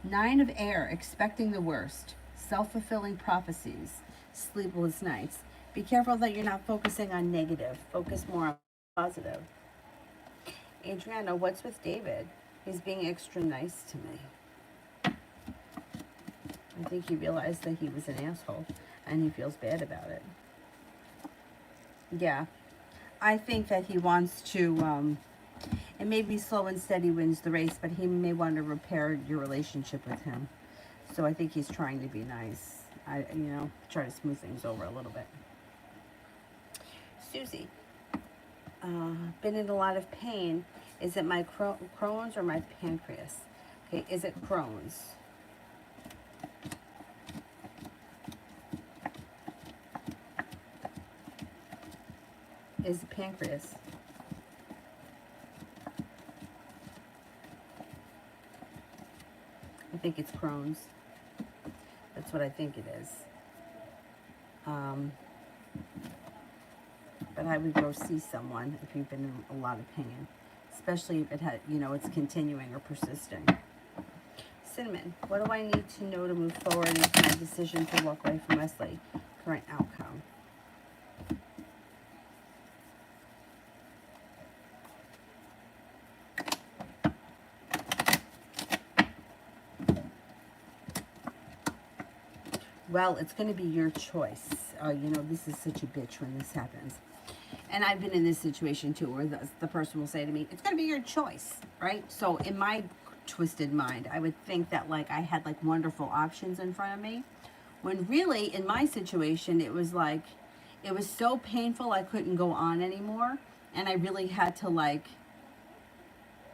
Nine of Air. Expecting the worst. Self-fulfilling prophecies. Sleepless nights. Be careful that you're not focusing on negative. Focus more on positive. Adriana, what's with David? He's being extra nice to me. I think he realized that he was an asshole and he feels bad about it. Yeah. I think that he wants to, it may be slow and steady wins the race, but he may want to repair your relationship with him. So I think he's trying to be nice. Try to smooth things over a little bit. Susie, been in a lot of pain. Is it my Crohn's or my pancreas? Okay, is it Crohn's? Is it pancreas? I think it's Crohn's. That's what I think it is. But I would go see someone if you've been in a lot of pain, especially if it had, it's continuing or persisting. Cinnamon, what do I need to know to move forward into my decision to walk away from Wesley? Current outcome. Well, it's going to be your choice. This is such a bitch when this happens. And I've been in this situation too, where the person will say to me, it's going to be your choice, right? So in my twisted mind, I would think that like I had like wonderful options in front of me, when really in my situation, it was like, it was so painful I couldn't go on anymore. And I really had to like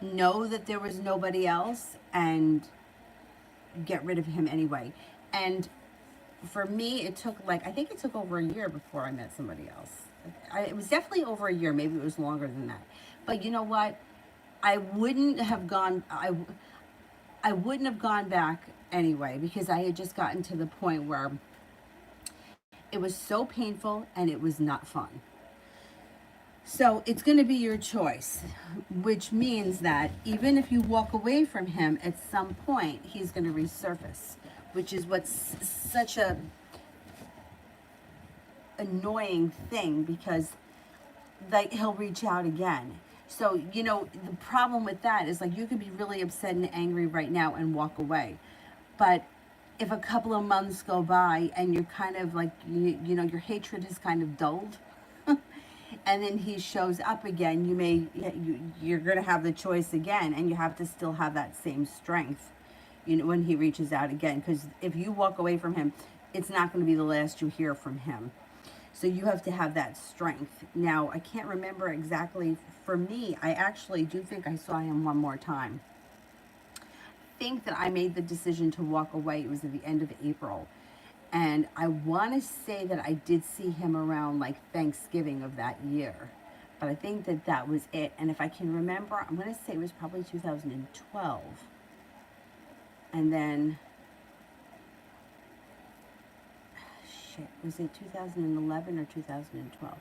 know that there was nobody else and get rid of him anyway. And for me, it took like, I think it took over a year before I met somebody else. It was definitely over a year. Maybe it was longer than that. But you know what? I wouldn't have gone back anyway, because I had just gotten to the point where it was so painful and it was not fun. So it's going to be your choice, which means that even if you walk away from him, at some point he's going to resurface, which is what's such a annoying thing, because like he'll reach out again. So, you know, the problem with that is like you could be really upset and angry right now and walk away. But if a couple of months go by and you're kind of like, you know, your hatred is kind of dulled, and then he shows up again, you're going to have the choice again, and you have to still have that same strength, you know, when he reaches out again. Because if you walk away from him, it's not going to be the last you hear from him. So you have to have that strength. Now, I can't remember exactly. For me, I actually do think I saw him one more time. I think that I made the decision to walk away. It was at the end of April. And I want to say that I did see him around like Thanksgiving of that year. But I think that that was it. And if I can remember, I'm going to say it was probably 2012. And then, shit, was it 2011 or 2012?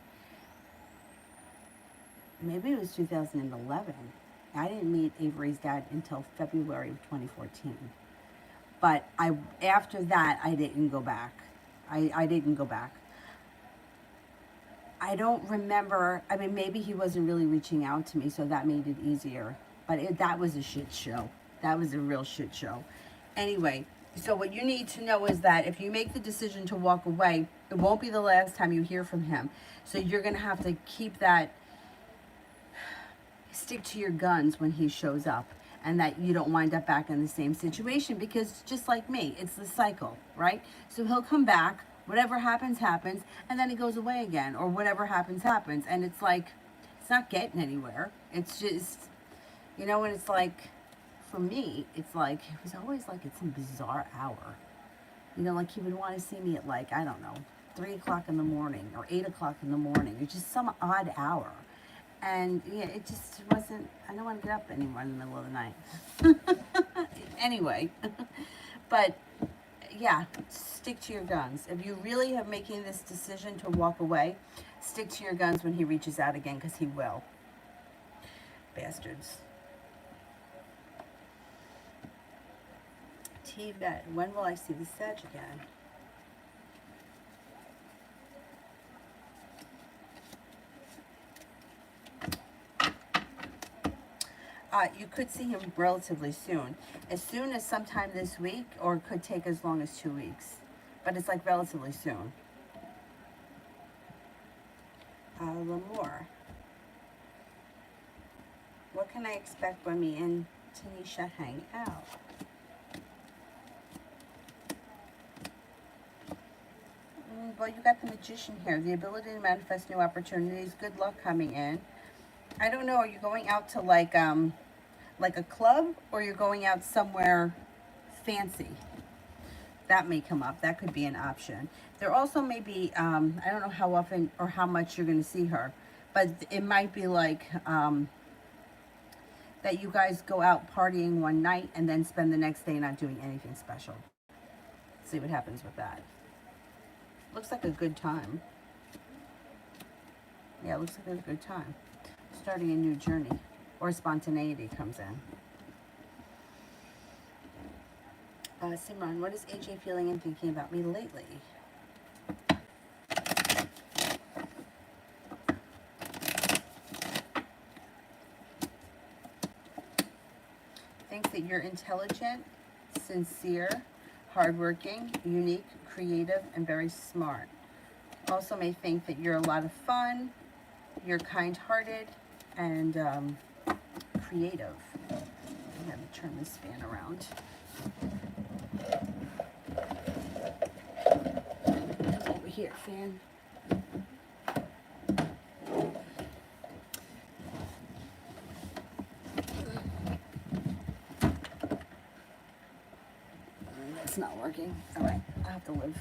Maybe it was 2011. I didn't meet Avery's dad until February of 2014. But after that, I didn't go back. I didn't go back. I don't remember. I mean, maybe he wasn't really reaching out to me, so that made it easier. But that was a shit show. That was a real shit show. Anyway, so what you need to know is that if you make the decision to walk away, it won't be the last time you hear from him. So you're going to have to keep that, stick to your guns when he shows up, and that you don't wind up back in the same situation, because just like me, it's the cycle, right? So he'll come back, whatever happens, happens, and then he goes away again, or whatever happens, happens. And it's like, it's not getting anywhere. It's just, you know, and it's like, for me, it's like, it was always like at some bizarre hour. You know, like he would want to see me at like, I don't know, 3 o'clock in the morning or 8 o'clock in the morning. It's just some odd hour. And yeah, it just wasn't, I don't want to get up anymore in the middle of the night. Anyway, but yeah, stick to your guns. If you really are making this decision to walk away, stick to your guns when he reaches out again, because he will. Bastards. T-Vet, when will I see the Sedge again? You could see him relatively soon. As soon as sometime this week, or it could take as long as 2 weeks. But it's like relatively soon. L'Amour. What can I expect when me and Tanisha hang out? Well, you got the Magician here. The ability to manifest new opportunities. Good luck coming in. I don't know. Are you going out to like a club, or you're going out somewhere fancy? That may come up. That could be an option. There also may be, I don't know how often or how much you're going to see her, but it might be like that you guys go out partying one night and then spend the next day not doing anything special. See what happens with that. Looks like a good time. Yeah, it looks like a good time. Starting a new journey, or spontaneity comes in. Simran, what is AJ feeling and thinking about me lately? Thinks that you're intelligent, sincere, hardworking, unique, creative, and very smart. Also may think that you're a lot of fun, you're kind-hearted, and creative. I'm going to turn this fan around. Come over here, fan. That's not working. All right, I have to live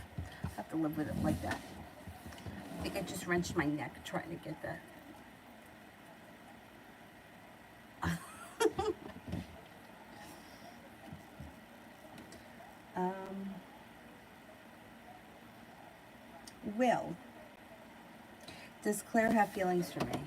with it like that. I think I just wrenched my neck trying to get that. Will, does Claire have feelings for me?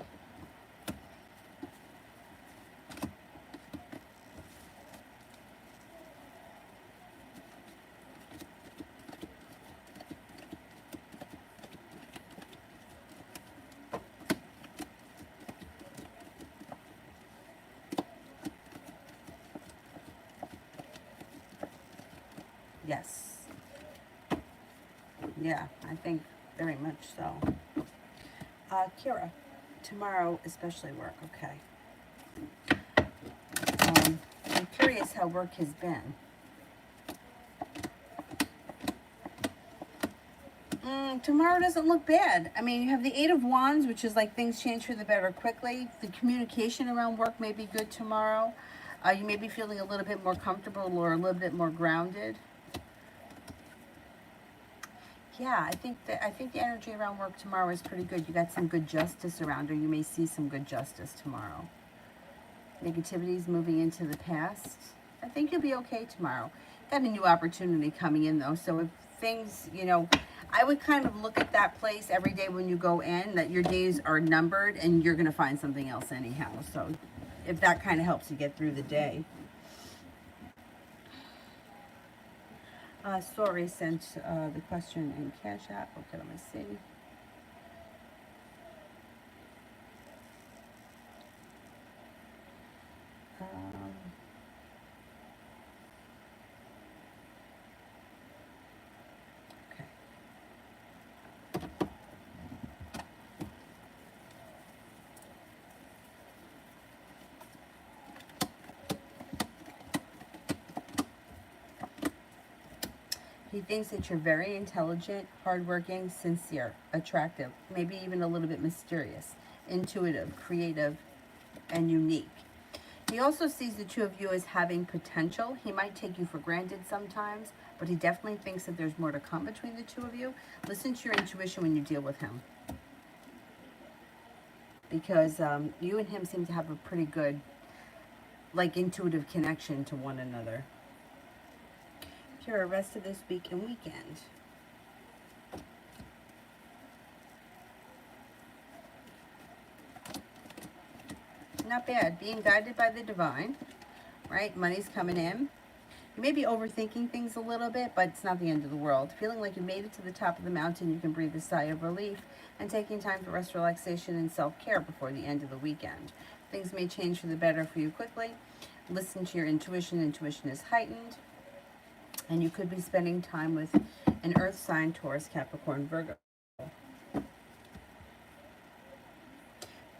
Yes. Yeah, I think very much so. Kira, tomorrow especially work, okay. I'm curious how work has been. Tomorrow doesn't look bad. I mean, you have the Eight of Wands, which is like things change for the better quickly. The communication around work may be good tomorrow. You may be feeling a little bit more comfortable or a little bit more grounded. Yeah, I think the energy around work tomorrow is pretty good. You got some good justice around, or you may see some good justice tomorrow. Negativity is moving into the past. I think you'll be okay tomorrow. Got a new opportunity coming in though, so if things, you know, I would kind of look at that place every day when you go in, that your days are numbered and you're going to find something else anyhow. So if that kind of helps you get through the day. Sorry, sent the question in Cash App. Okay, let me see. Okay. He thinks that you're very intelligent, hardworking, sincere, attractive, maybe even a little bit mysterious, intuitive, creative, and unique. He also sees the two of you as having potential. He might take you for granted sometimes, but he definitely thinks that there's more to come between the two of you. Listen to your intuition when you deal with him. Because you and him seem to have a pretty good, like, intuitive connection to one another. Kira, rest of this week and weekend. Not bad. Being guided by the divine, right? Money's coming in. You may be overthinking things a little bit, but it's not the end of the world. Feeling like you made it to the top of the mountain, you can breathe a sigh of relief, and taking time for rest, relaxation, and self-care before the end of the weekend. Things may change for the better for you quickly. Listen to your intuition. Intuition is heightened. And you could be spending time with an earth sign, Taurus, Capricorn, Virgo.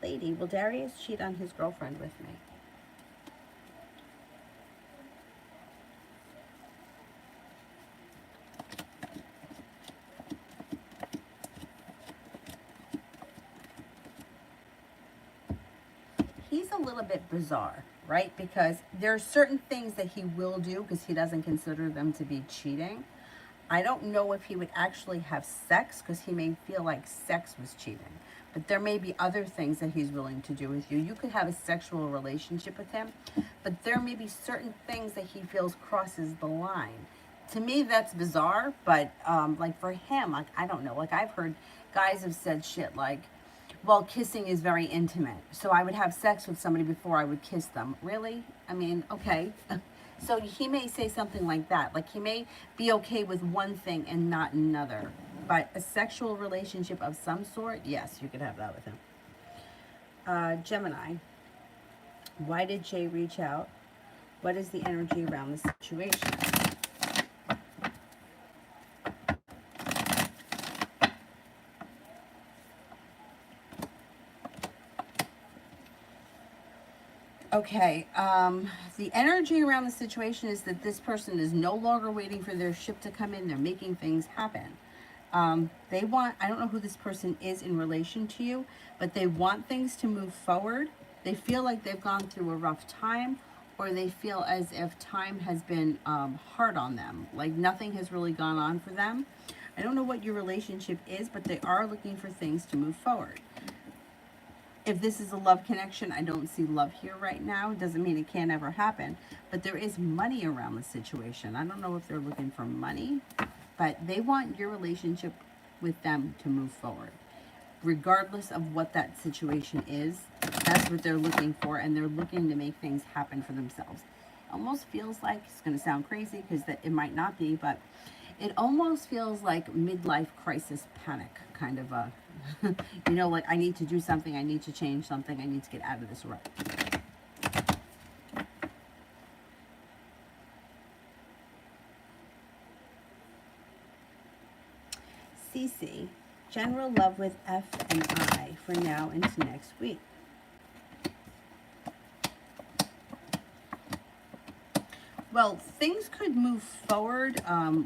Lady, will Darius cheat on his girlfriend with me? He's a little bit bizarre, right? Because there are certain things that he will do because he doesn't consider them to be cheating. I don't know if he would actually have sex because he may feel like sex was cheating. But there may be other things that he's willing to do with you. You could have a sexual relationship with him, but there may be certain things that he feels crosses the line. To me, that's bizarre, but like for him, like, I don't know. Like, I've heard guys have said shit like, well, kissing is very intimate, so I would have sex with somebody before I would kiss them. Really? I mean, okay. So he may say something like that. Like, he may be okay with one thing and not another. But a sexual relationship of some sort, yes, you could have that with him. Gemini, why did Jay reach out? What is the energy around the situation? Okay, the energy around the situation is that this person is no longer waiting for their ship to come in. They're making things happen. They want, I don't know who this person is in relation to you, but they want things to move forward. They feel like they've gone through a rough time, or they feel as if time has been hard on them. Like nothing has really gone on for them. I don't know what your relationship is, but they are looking for things to move forward. If this is a love connection, I don't see love here right now. Doesn't mean it can't ever happen, but there is money around the situation. I don't know if they're looking for money, but they want your relationship with them to move forward. Regardless of what that situation is, that's what they're looking for, and they're looking to make things happen for themselves. Almost feels like, it's going to sound crazy because it might not be, but it almost feels like midlife crisis panic, kind of a, you know, like I need to do something, I need to change something, I need to get out of this rut. Cece, general love with F and I for now into next week. Well, things could move forward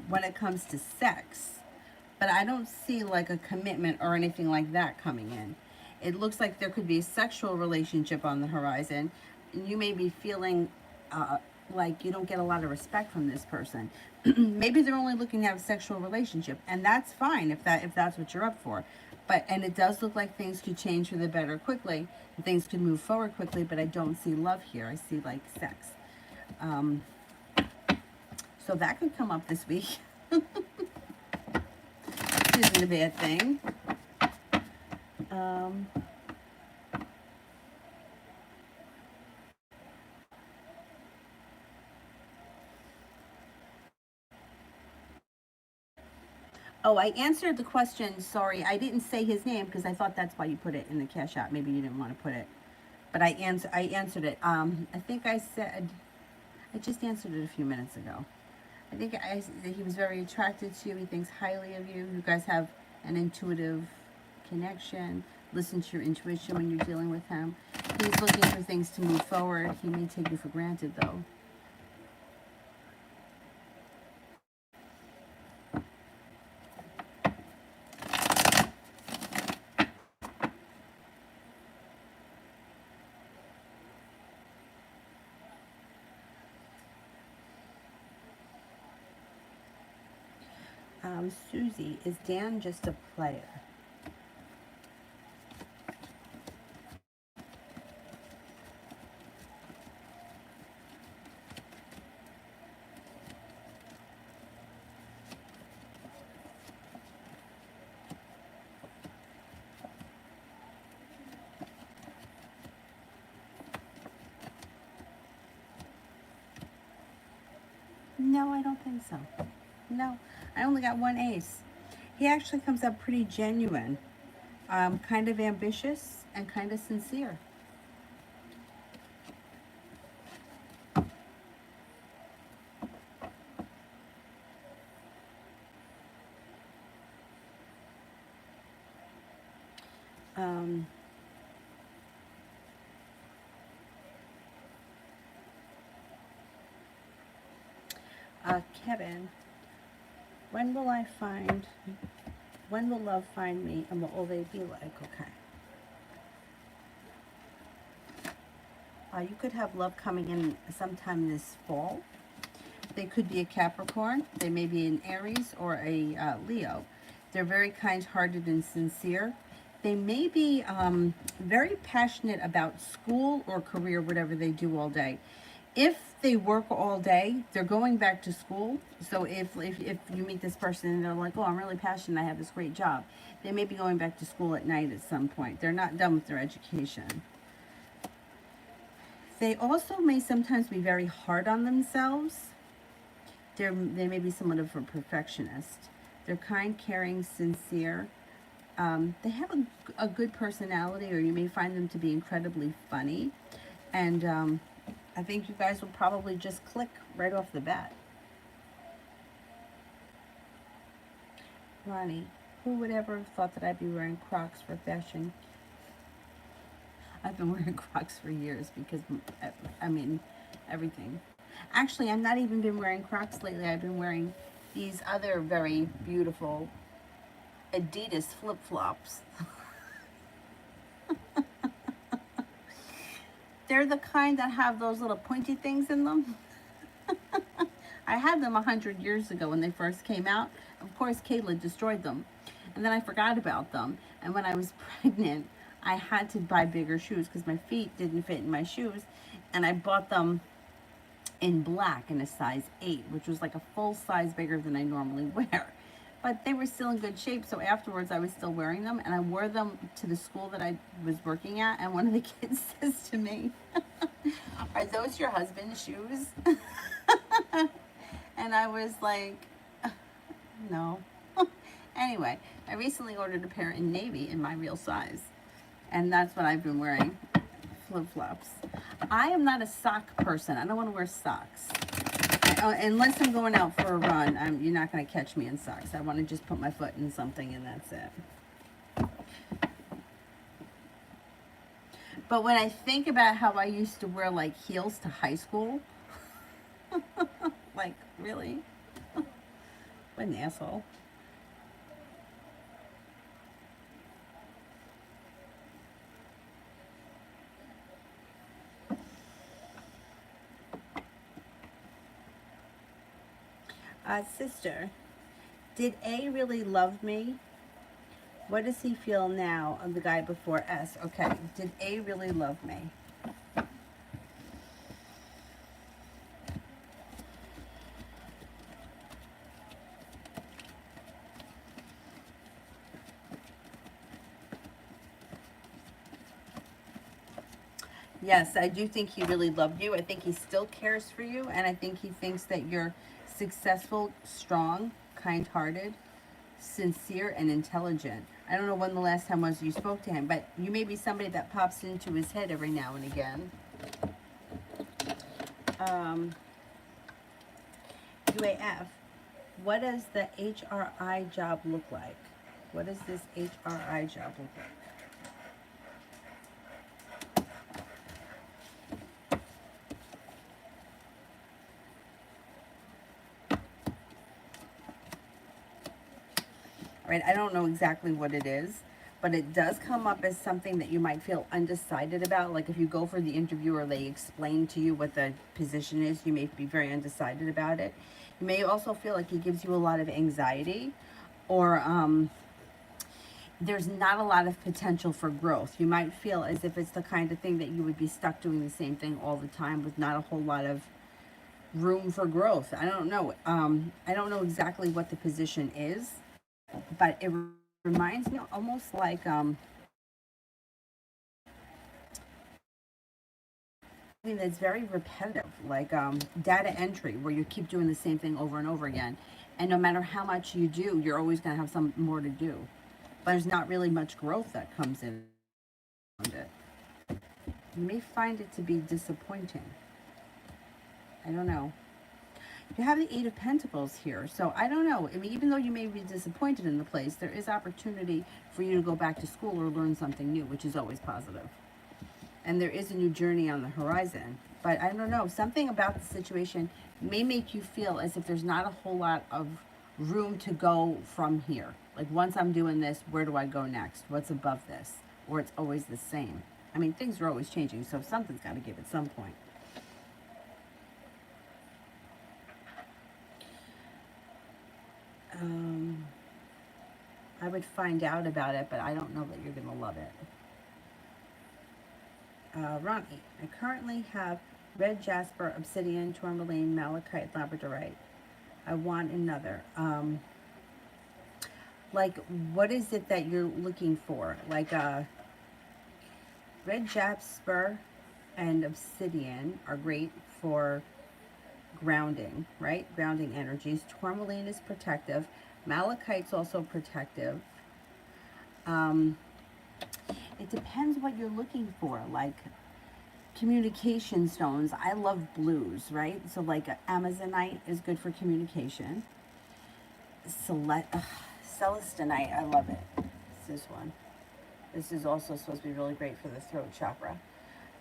when it comes to sex, but I don't see like a commitment or anything like that coming in. It looks like there could be a sexual relationship on the horizon, and you may be feeling like you don't get a lot of respect from this person. Maybe they're only looking to have a sexual relationship, and that's fine if that's what you're up for. And it does look like things could change for the better quickly, and things could move forward quickly. But I don't see love here. I see like sex. So that could come up this week. Isn't a bad thing. Oh, I answered the question. Sorry, I didn't say his name because I thought that's why you put it in the Cash App. Maybe you didn't want to put it, but I answered it. I think I said I just answered it a few minutes ago. I think he was very attracted to you. He thinks highly of you. You guys have an intuitive connection. Listen to your intuition when you're dealing with him. He's looking for things to move forward. He may take you for granted, though. Susie, is Dan just a player? No, I don't think so. No, I only got one ace. He actually comes up pretty genuine, kind of ambitious, and kind of sincere. Kevin, when will love find me, and what will they be like? Okay. You could have love coming in sometime this fall. They could be a Capricorn. They may be an Aries or a Leo. They're very kind-hearted and sincere. They may be very passionate about school or career, whatever they do all day. If they work all day, they're going back to school. So if you meet this person and they're like, oh, I'm really passionate, I have this great job, they may be going back to school at night at some point. They're not done with their education. They also may sometimes be very hard on themselves. They may be somewhat of a perfectionist. They're kind, caring, sincere. They have a good personality, or you may find them to be incredibly funny. And I think you guys will probably just click right off the bat. Ronnie, who would ever have thought that I'd be wearing Crocs for fashion? I've been wearing Crocs for years because, I mean, everything. Actually, I've not even been wearing Crocs lately. I've been wearing these other very beautiful Adidas flip-flops. They're the kind that have those little pointy things in them. I had them 100 years ago when they first came out. Of course, Kayla destroyed them. And then I forgot about them. And when I was pregnant, I had to buy bigger shoes because my feet didn't fit in my shoes. And I bought them in black in a size 8, which was like a full size bigger than I normally wear. But they were still in good shape, so afterwards I was still wearing them, and I wore them to the school that I was working at, and one of the kids says to me, are those your husband's shoes? And I was like, no. Anyway, I recently ordered a pair in navy in my real size, and that's what I've been wearing, flip-flops. I am not a sock person. I don't want to wear socks. Unless I'm going out for a run, you're not going to catch me in socks. I want to just put my foot in something and that's it. But when I think about how I used to wear like heels to high school, like really? What an asshole. Sister, did A really love me? What does he feel now of the guy before S? Okay, did A really love me? Yes, I do think he really loved you. I think he still cares for you, and I think he thinks that you're successful, strong, kind-hearted, sincere, and intelligent. I don't know when the last time was you spoke to him, but you may be somebody that pops into his head every now and again. UAF, what does the HRI job look like? What does this HRI job look like? Right, I don't know exactly what it is, but it does come up as something that you might feel undecided about. Like if you go for the interview or they explain to you what the position is, you may be very undecided about it. You may also feel like it gives you a lot of anxiety, or there's not a lot of potential for growth. You might feel as if it's the kind of thing that you would be stuck doing the same thing all the time with not a whole lot of room for growth. I don't know. I don't know exactly what the position is, but it reminds me almost like something that's very repetitive, like data entry, where you keep doing the same thing over and over again, and no matter how much you do, you're always going to have some more to do, but there's not really much growth that comes in it. You may find it to be disappointing. I don't know. You have the Eight of Pentacles here, so I don't know. I mean, even though you may be disappointed in the place, there is opportunity for you to go back to school or learn something new, which is always positive. And there is a new journey on the horizon. But I don't know, something about the situation may make you feel as if there's not a whole lot of room to go from here. Like, once I'm doing this, where do I go next? What's above this? Or it's always the same. I mean, things are always changing, so something's got to give at some point. I would find out about it, but I don't know that you're going to love it. Ronnie, I currently have red jasper, obsidian, tourmaline, malachite, labradorite. I want another. Like, what is it that you're looking for? Like, red jasper and obsidian are great for grounding, right? Grounding energies. Tourmaline is protective. Malachite's also protective. It depends what you're looking for. Like communication stones, I love blues, right? So like Amazonite is good for communication. Celestinite, I love it. It's this one. This is also supposed to be really great for the throat chakra.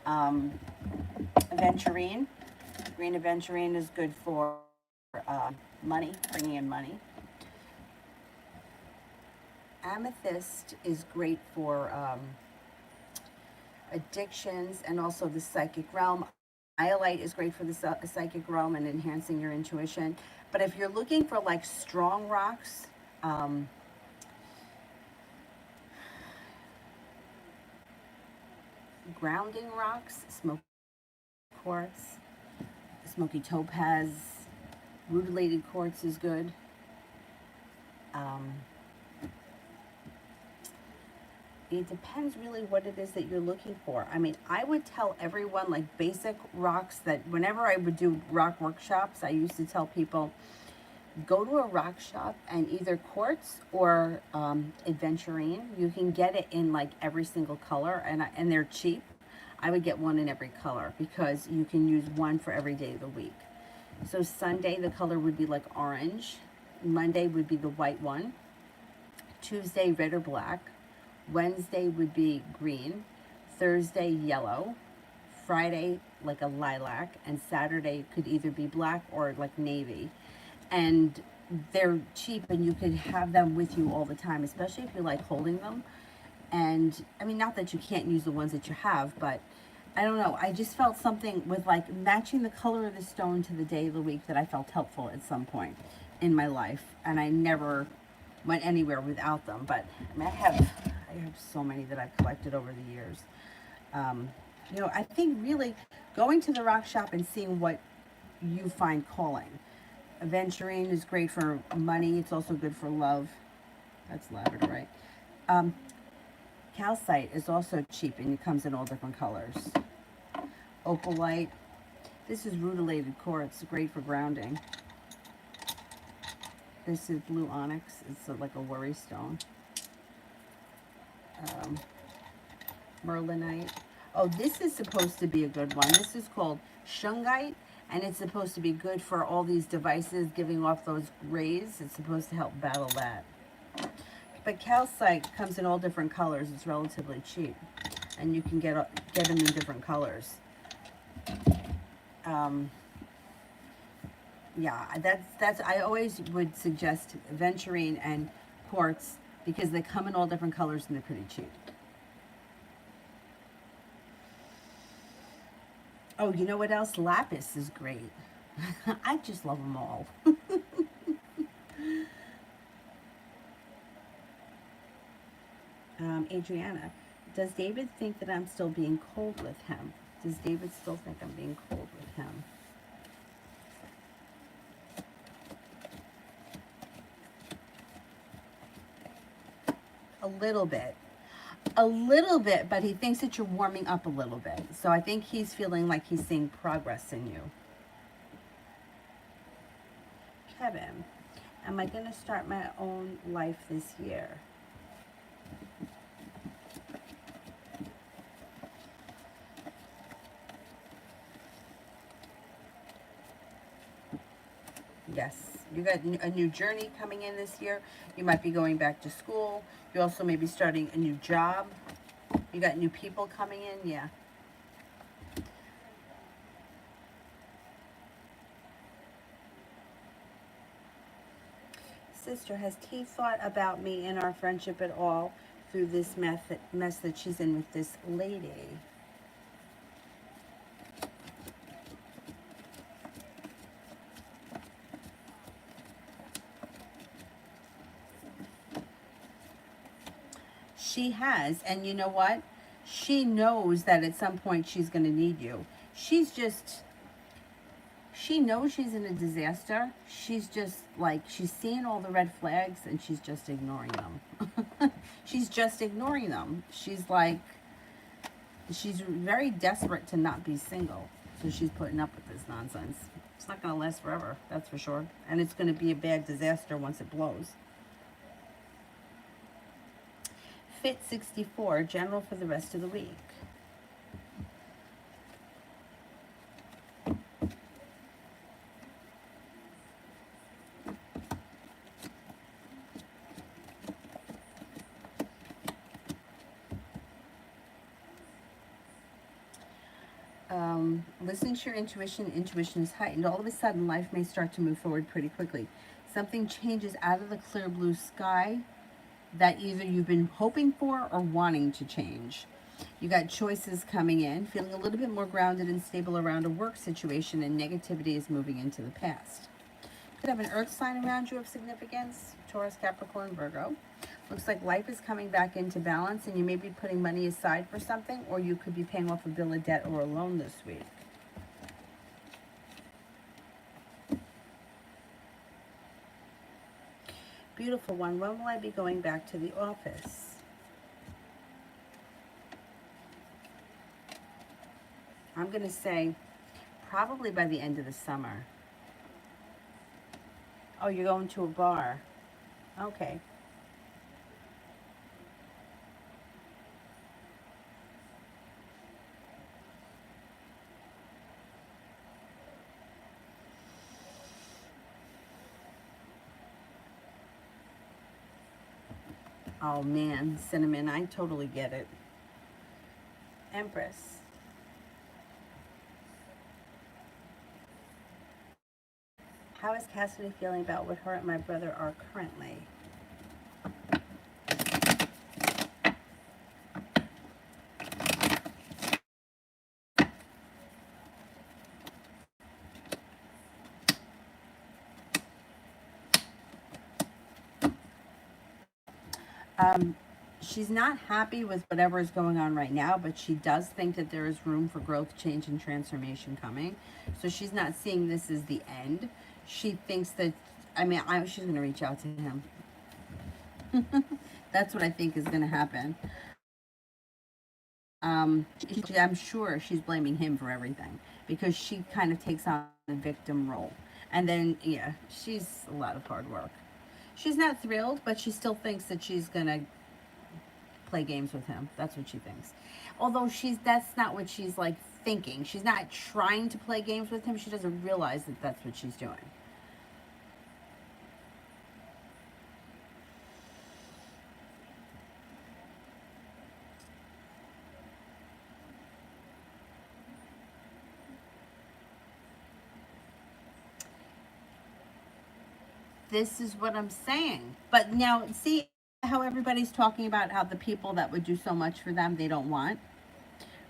Aventurine, green aventurine is good for money, bringing in money. Amethyst is great for addictions and also the psychic realm. Iolite is great for the psychic realm and enhancing your intuition. But if you're looking for like strong rocks, grounding rocks, smoky quartz, smoky topaz, rutilated quartz is good. It depends really what it is that you're looking for. I mean, I would tell everyone like basic rocks that whenever I would do rock workshops, I used to tell people, go to a rock shop and either quartz or aventurine. You can get it in like every single color, and they're cheap. I would get one in every color because you can use one for every day of the week. So Sunday, the color would be like orange. Monday would be the white one. Tuesday, red or black. Wednesday would be green. Thursday, yellow. Friday, like a lilac. And Saturday could either be black or like navy. And they're cheap and you could have them with you all the time, especially if you like holding them. And I mean, not that you can't use the ones that you have, but I don't know. I just felt something with like matching the color of the stone to the day of the week that I felt helpful at some point in my life. And I never went anywhere without them. But I mean, I have so many that I've collected over the years. You know, I think really going to the rock shop and seeing what you find calling. Aventurine is great for money. It's also good for love. That's lavender, right? Calcite is also cheap and it comes in all different colors. Opalite. This is rutilated quartz, great for grounding. This is blue onyx. It's like a worry stone. Merlinite. Oh, this is supposed to be a good one. This is called shungite, and it's supposed to be good for all these devices giving off those rays. It's supposed to help battle that. But calcite comes in all different colors. It's relatively cheap, and you can get them in different colors. Yeah, that's I always would suggest aventurine and quartz because they come in all different colors and they're pretty cheap. Oh, you know what else? Lapis is great. I just love them all. Adriana, does David think that I'm still being cold with him? Does David still think I'm being cold with him? A little bit. A little bit, but he thinks that you're warming up a little bit. So I think he's feeling like he's seeing progress in you. Kevin, am I going to start my own life this year? Yes, you got a new journey coming in this year. You might be going back to school. You also may be starting a new job. You got new people coming in, yeah. Sister, has T thought about me and our friendship at all through this mess that she's in with this lady? She has, and you know what? She knows that at some point she's going to need you. She knows she's in a disaster. She's just like, she's seeing all the red flags and she's just ignoring them. She's just ignoring them. She's like, she's very desperate to not be single. So she's putting up with this nonsense. It's not going to last forever, that's for sure. And it's going to be a bad disaster once it blows. Fit 64, general for the rest of the week. Listen to your intuition. Intuition is heightened. All of a sudden, life may start to move forward pretty quickly. Something changes out of the clear blue sky that either you've been hoping for or wanting to change. You got choices coming in, feeling a little bit more grounded and stable around a work situation, and negativity is moving into the past. Could have an earth sign around you of significance, Taurus, Capricorn, Virgo. Looks like life is coming back into balance and you may be putting money aside for something, or you could be paying off a bill of debt or a loan this week. Beautiful one, when will I be going back to the office? I'm going to say probably by the end of the summer. Oh, you're going to a bar. Okay. Oh man, Cinnamon, I totally get it. Empress. How is Cassidy feeling about what her and my brother are currently? Um, she's not happy with whatever is going on right now, but she does think that there is room for growth, change, and transformation coming. So she's not seeing this as the end. She thinks that, she's going to reach out to him. That's what I think is going to happen. I'm sure she's blaming him for everything because she kind of takes on the victim role. And then, yeah, she's a lot of hard work. She's not thrilled, but she still thinks that she's going to play games with him. That's what she thinks. Although that's not what she's like thinking. She's not trying to play games with him. She doesn't realize that that's what she's doing. This is what I'm saying. But now, see how everybody's talking about how the people that would do so much for them, they don't want,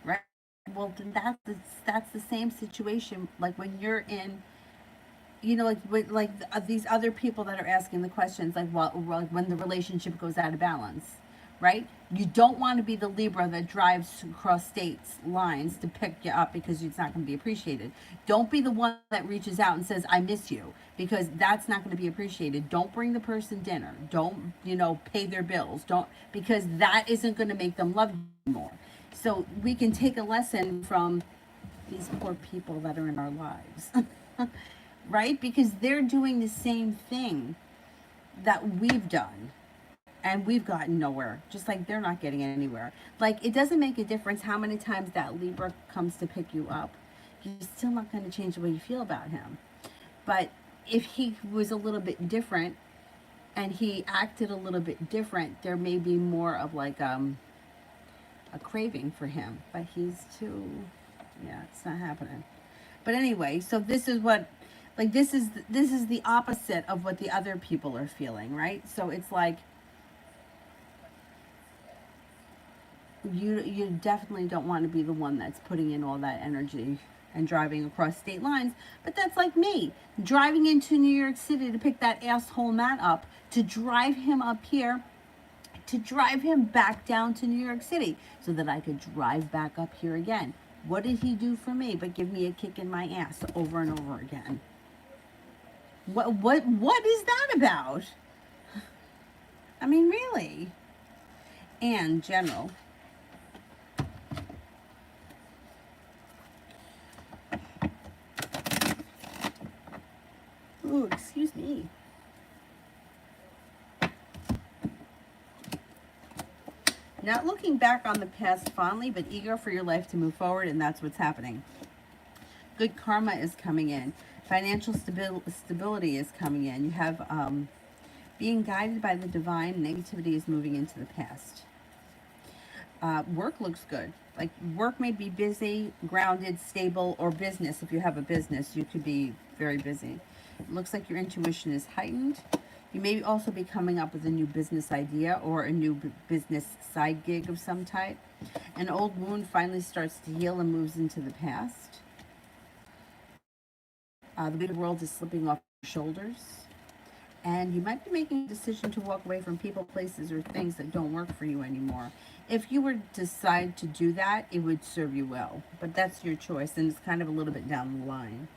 right? Well, then that's the same situation. Like when you're in, these other people that are asking the questions, like like when the relationship goes out of balance, right? You don't want to be the Libra that drives across states lines to pick you up because it's not going to be appreciated. Don't be the one that reaches out and says, I miss you, because that's not going to be appreciated. Don't bring the person dinner. Don't, pay their bills. Don't, because that isn't going to make them love you more. So we can take a lesson from these poor people that are in our lives, right? Because they're doing the same thing that we've done and we've gotten nowhere, just like they're not getting anywhere. Like, it doesn't make a difference how many times that Libra comes to pick you up. You're still not going to change the way you feel about him. But if he was a little bit different and he acted a little bit different, there may be more of like a craving for him. But he's too, yeah, it's not happening. But anyway, so this is what, like, this is the opposite of what the other people are feeling, right? So it's like, you definitely don't want to be the one that's putting in all that energy and driving across state lines. But that's like me driving into New York City to pick that asshole Matt up, to drive him up here, to drive him back down to New York City so that I could drive back up here again. What did he do for me but give me a kick in my ass over and over again? What is that about? I mean, really? And general. Ooh, excuse me. Not looking back on the past fondly, but eager for your life to move forward, and that's what's happening. Good karma is coming in. Financial stability is coming in. You have being guided by the divine. Negativity is moving into the past. Work looks good. Like, work may be busy, grounded, stable, or business. If you have a business, you could be very busy. It looks like your intuition is heightened. You may also be coming up with a new business idea or a new business side gig of some type. An old wound finally starts to heal and moves into the past. The big world is slipping off your shoulders. And you might be making a decision to walk away from people, places, or things that don't work for you anymore. If you were to decide to do that, it would serve you well. But that's your choice, and it's kind of a little bit down the line.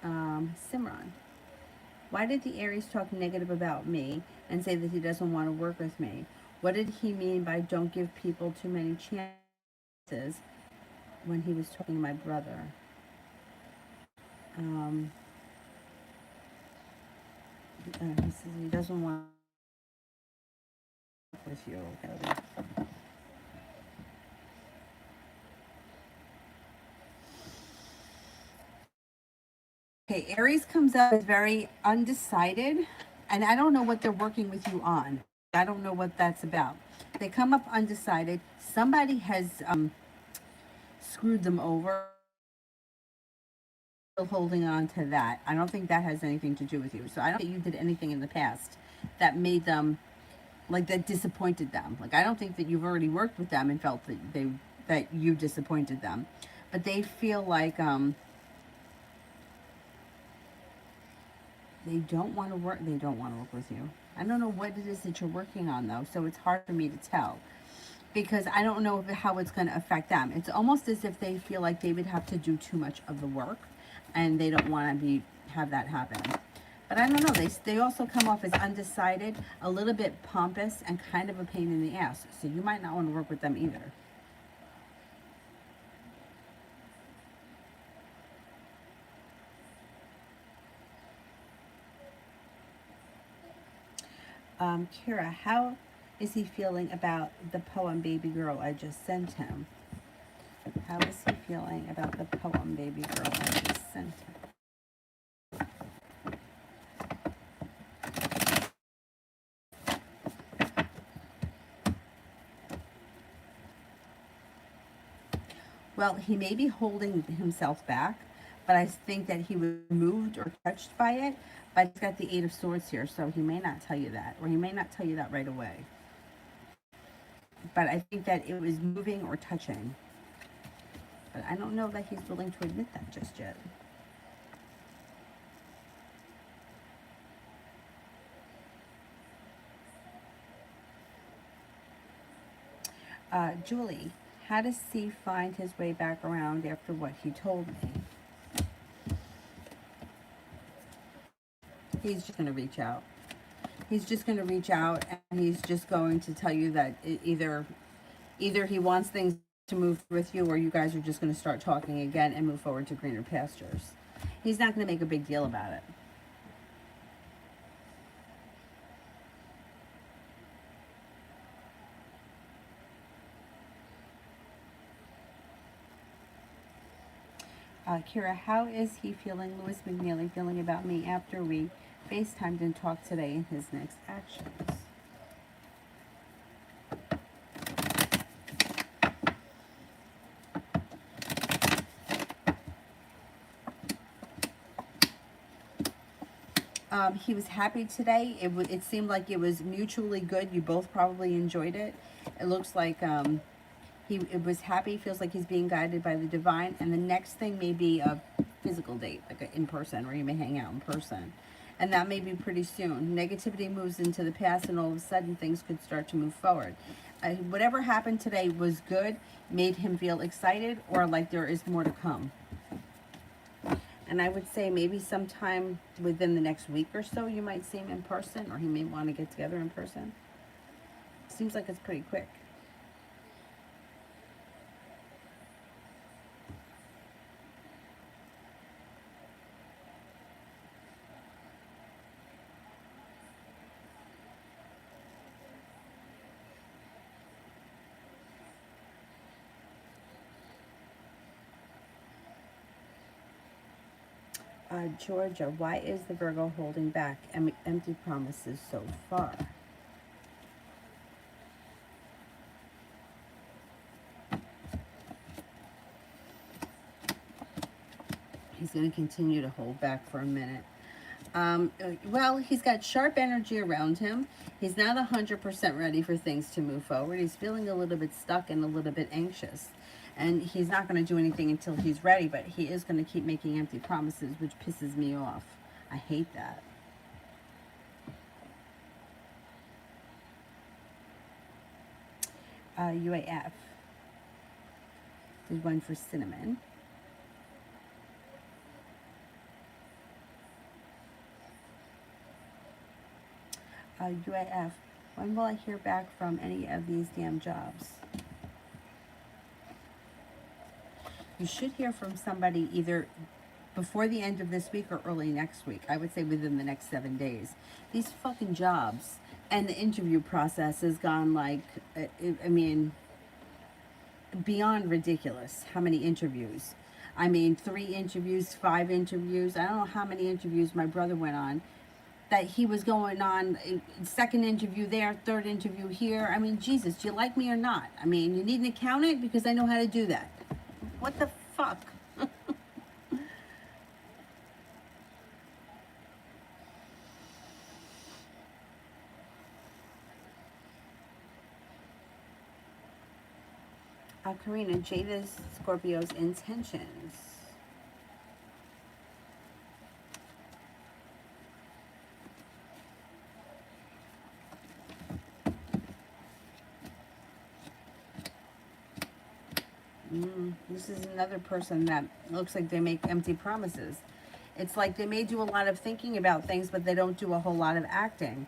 Simran. Why did the Aries talk negative about me and say that he doesn't want to work with me? What did he mean by don't give people too many chances when he was talking to my brother? He says he doesn't want to work with you. Okay, Aries comes up as very undecided, and I don't know what they're working with you on. I don't know what that's about. They come up undecided. Somebody has screwed them over. Still holding on to that. I don't think that has anything to do with you. So I don't think you did anything in the past that made them, like, that disappointed them. Like, I don't think that you've already worked with them and felt that you disappointed them, but they feel like they don't want to work. They don't want to work with you. I don't know what it is that you're working on though, so it's hard for me to tell because I don't know how it's going to affect them. It's almost as if they feel like they would have to do too much of the work, and they don't want to have that happen. But I don't know. They also come off as undecided, a little bit pompous, and kind of a pain in the ass. So you might not want to work with them either. Kira, how is he feeling about the poem Baby Girl I just sent him? How is he feeling about the poem Baby Girl I just sent him? Well, he may be holding himself back, but I think that he was moved or touched by it. But he's got the Eight of Swords here, so he may not tell you that, or he may not tell you that right away. But I think that it was moving or touching. But I don't know that he's willing to admit that just yet. Julie, how does he find his way back around after what he told me? He's just going to reach out. He's just going to reach out, and he's just going to tell you that either he wants things to move with you, or you guys are just going to start talking again and move forward to greener pastures. He's not going to make a big deal about it. Kira, how is he feeling, Louis McNeely, feeling about me after we FaceTimed and talked today in his next actions? He was happy today. It seemed like it was mutually good. You both probably enjoyed it. It looks like it was happy, feels like he's being guided by the divine, and the next thing may be a physical date, like in person, or you may hang out in person. And that may be pretty soon. Negativity moves into the past, and all of a sudden things could start to move forward. Whatever happened today was good, made him feel excited, or like there is more to come. And I would say maybe sometime within the next week or so you might see him in person, or he may want to get together in person. Seems like it's pretty quick. Georgia, why is the Virgo holding back empty promises so far? He's going to continue to hold back for a minute. Well, he's got sharp energy around him. He's not 100% ready for things to move forward. He's feeling a little bit stuck and a little bit anxious. And he's not going to do anything until he's ready, but he is going to keep making empty promises, which pisses me off. I hate that. UAF. There's one for cinnamon. UAF. When will I hear back from any of these damn jobs? You should hear from somebody either before the end of this week or early next week. I would say within the next 7 days. These fucking jobs and the interview process has gone like, I mean, beyond ridiculous. How many interviews? I mean, 3 interviews, 5 interviews. I don't know how many interviews my brother went on. that he was going on second interview there, third interview here. I mean, Jesus, do you like me or not? I mean, you need an accountant because I know how to do that. What the fuck? Karina, Jada's Scorpio's intentions. This is another person that looks like they make empty promises. It's like they may do a lot of thinking about things, but they don't do a whole lot of acting.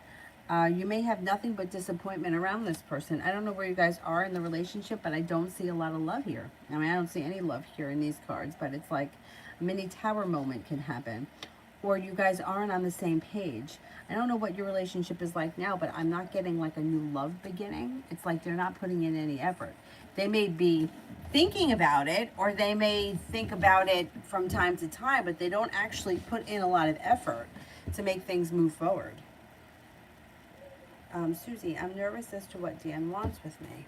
You may have nothing but disappointment around this person. I don't know where you guys are in the relationship, but I don't see a lot of love here. I mean, I don't see any love here in these cards, but it's like a mini tower moment can happen. Or you guys aren't on the same page. I don't know what your relationship is like now, but I'm not getting like a new love beginning. It's like they're not putting in any effort. They may be thinking about it, or they may think about it from time to time, but they don't actually put in a lot of effort to make things move forward. Susie, I'm nervous as to what Dan wants with me.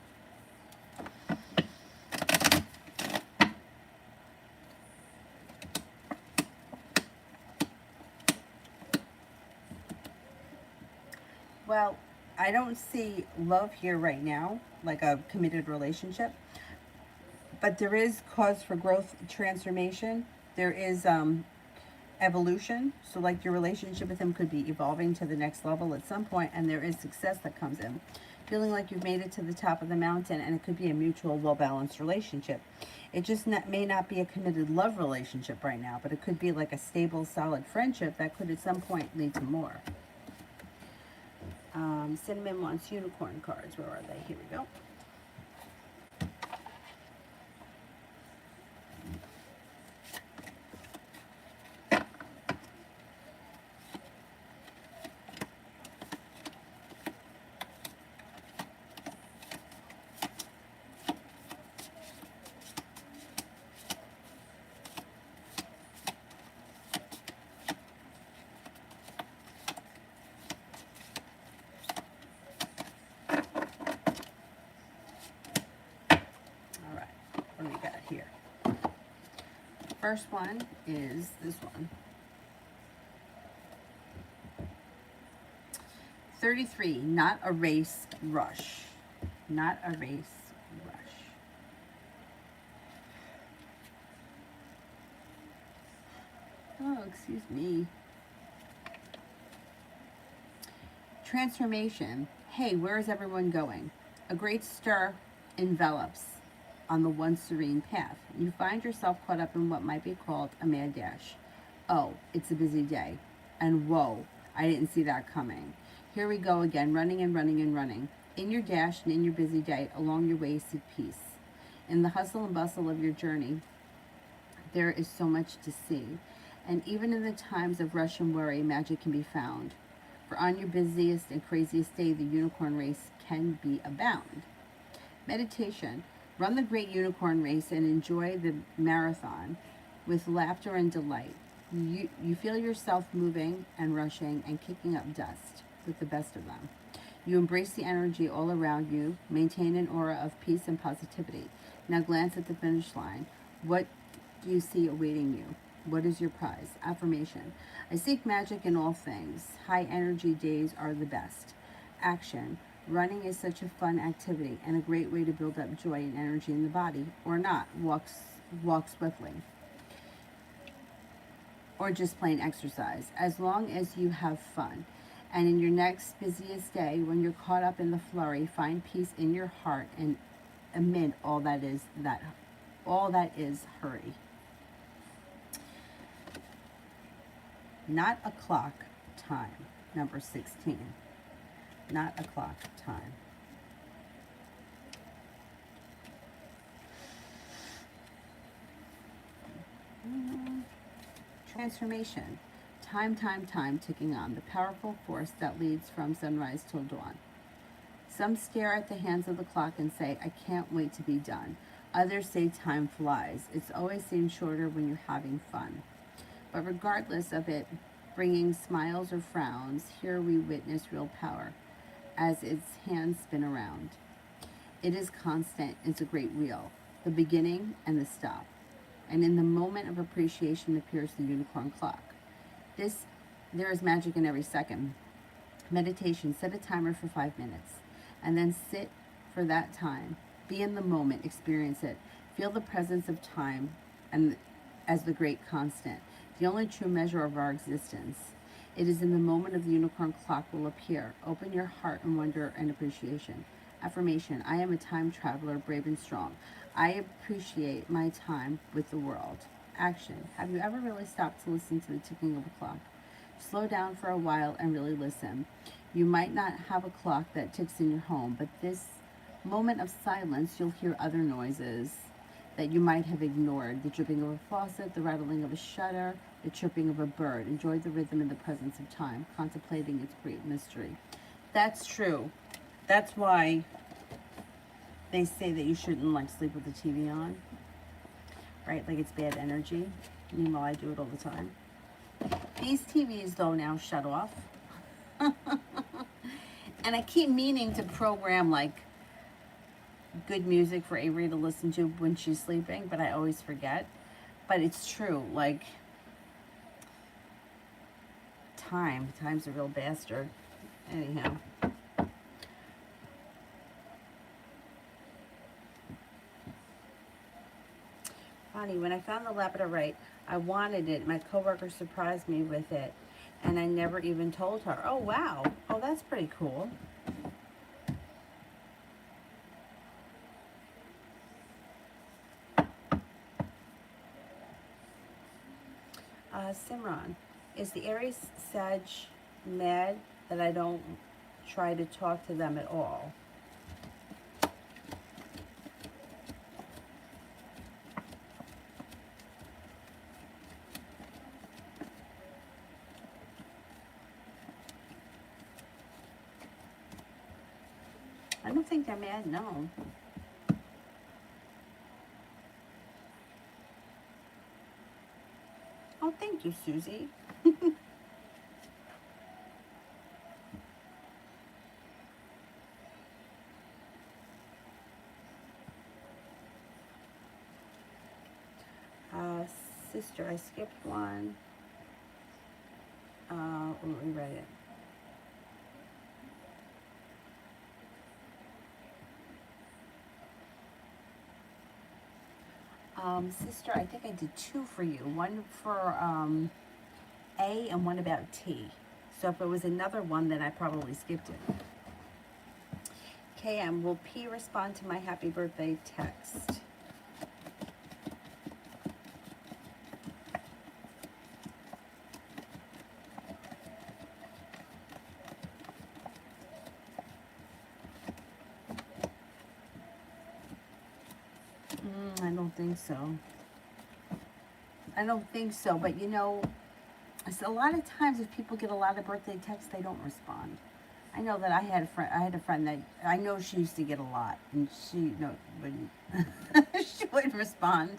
Well, I don't see love here right now, like a committed relationship. But there is cause for growth, transformation. There is evolution. So like your relationship with him could be evolving to the next level at some point, and there is success that comes in. Feeling like you've made it to the top of the mountain, and it could be a mutual, well-balanced relationship. It just may not be a committed love relationship right now, but it could be like a stable, solid friendship that could at some point lead to more. Cinnamon wants unicorn cards. Where are they? Here we go. First one is this one. 33, not a race, rush. Not a race, rush. Oh, excuse me. Transformation. Hey, where is everyone going? A great stir envelops on the one serene path. You find yourself caught up in what might be called a mad dash. Oh, it's a busy day. And whoa, I didn't see that coming. Here we go again, running and running and running. In your dash and in your busy day, along your way, seek peace. In the hustle and bustle of your journey, there is so much to see. And even in the times of rush and worry, magic can be found. For on your busiest and craziest day, the unicorn race can be abound. Meditation. Run the great unicorn race and enjoy the marathon with laughter and delight. You feel yourself moving and rushing and kicking up dust with the best of them. You embrace the energy all around you, maintain an aura of peace and positivity. Now glance at the finish line. What do you see awaiting you? What is your prize? Affirmation. I seek magic in all things. High energy days are the best. Action. Running is such a fun activity and a great way to build up joy and energy in the body, or not. Walk swiftly. Or just plain exercise, as long as you have fun. And in your next busiest day, when you're caught up in the flurry, find peace in your heart and amid all that is hurry. Not a clock time, number 16. Not a clock time. Transformation. Time ticking on, the powerful force that leads from sunrise till dawn. Some stare at the hands of the clock and say, I can't wait to be done. Others say time flies. It's always seems shorter when you're having fun. But regardless of it bringing smiles or frowns. Here we witness real power as its hands spin around. It is constant, it's a great wheel, the beginning and the stop. And in the moment of appreciation appears the unicorn clock. There is magic in every second. Meditation, set a timer for 5 minutes and then sit for that time. Be in the moment, experience it. Feel the presence of time and as the great constant, the only true measure of our existence. It is in the moment of the unicorn clock will appear. Open your heart in wonder and appreciation. Affirmation, I am a time traveler, brave and strong. I appreciate my time with the world. Action, have you ever really stopped to listen to the ticking of a clock? Slow down for a while and really listen. You might not have a clock that ticks in your home, but this moment of silence, you'll hear other noises that you might have ignored. The dripping of a faucet, the rattling of a shutter, the chirping of a bird. Enjoy the rhythm and the presence of time, contemplating its great mystery. That's true. That's why they say that you shouldn't like sleep with the TV on, right? Like it's bad energy. Meanwhile, I do it all the time. These TVs, though, now shut off. And I keep meaning to program like good music for Avery to listen to when she's sleeping, but I always forget. But it's true, like time's a real bastard. Anyhow. Funny, when I found the labradorite, I wanted it. My coworker surprised me with it, and I never even told her. Oh, wow. Oh, that's pretty cool. Simran, is the Aries Sag mad that I don't try to talk to them at all? I don't think they're mad, no. Oh, thank you, Susie. Sister, I skipped one. Let me write it. Sister, I think I did two for you. One for A and one about T. So if it was another one, then I probably skipped it. KM, will P respond to my happy birthday text? I don't think so. I don't think so, but you know, a lot of times if people get a lot of birthday texts, they don't respond. I know that I had a friend that I know she used to get a lot, and she wouldn't she wouldn't respond.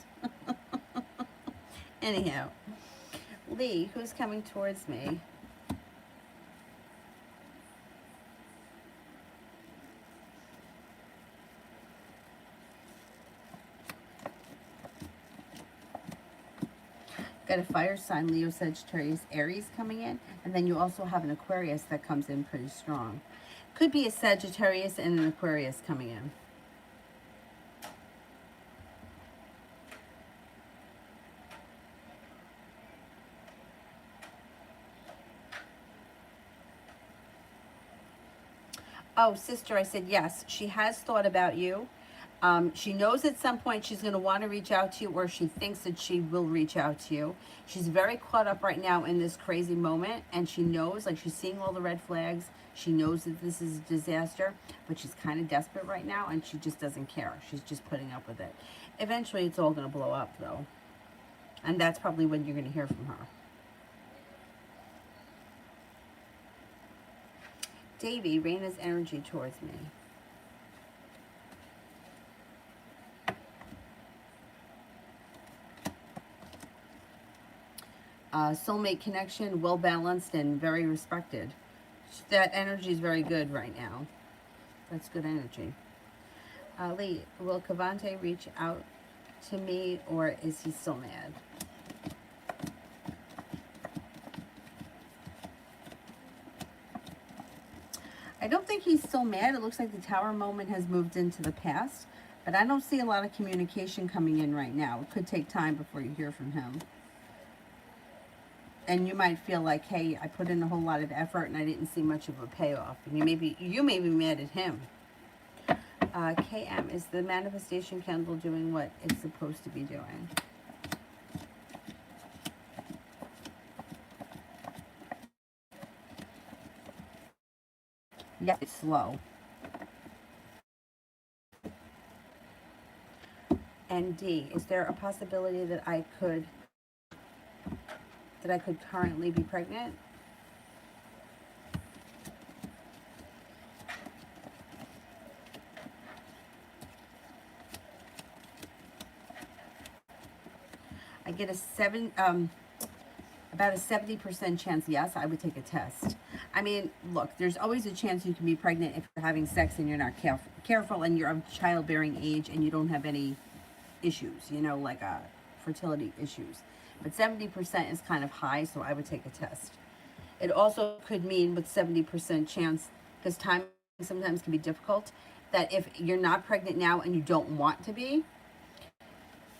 Anyhow, Lee, who's coming towards me? Got a fire sign, Leo, Sagittarius, Aries coming in, and then you also have an Aquarius that comes in pretty strong. Could be a Sagittarius and an Aquarius coming in. Oh, sister, I said yes. She has thought about you. She knows at some point she's going to want to reach out to you, or she thinks that she will reach out to you. She's very caught up right now in this crazy moment, and she knows, like she's seeing all the red flags. She knows that this is a disaster, but she's kind of desperate right now, and she just doesn't care. She's just putting up with it. Eventually, it's all going to blow up, though. And that's probably when you're going to hear from her. Davy, Raina's energy towards me. Soulmate connection, well balanced and very respected. That energy is very good right now. That's good energy. Lee, will Cavante reach out to me, or is he still mad? I don't think he's still mad. It looks like the Tower moment has moved into the past, but I don't see a lot of communication coming in right now. It could take time before you hear from him. And you might feel like, hey, I put in a whole lot of effort and I didn't see much of a payoff. And you may be mad at him. KM, is the manifestation candle doing what it's supposed to be doing? Yeah, it's slow. And D, is there a possibility that I could currently be pregnant? I get about a 70% chance, yes, I would take a test. I mean, look, there's always a chance you can be pregnant if you're having sex and you're not careful and you're of childbearing age and you don't have any issues, you know, like fertility issues. But 70% is kind of high, so I would take a test. It also could mean with 70% chance, because time sometimes can be difficult, that if you're not pregnant now and you don't want to be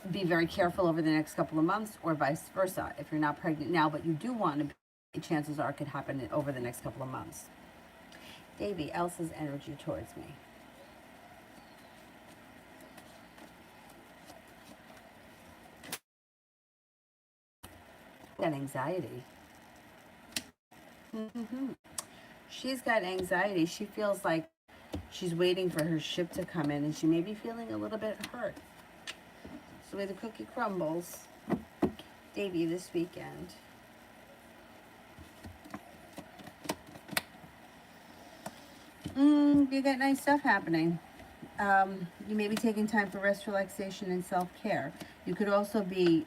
very careful over the next couple of months, or vice versa. If you're not pregnant now but you do want to be, chances are it could happen over the next couple of months. Davey, Elsa's energy towards me. Got anxiety. She's got anxiety. She feels like she's waiting for her ship to come in and she may be feeling a little bit hurt. The way the cookie crumbles. Davey, this weekend. You got nice stuff happening. You may be taking time for rest, relaxation, and self-care. You could also be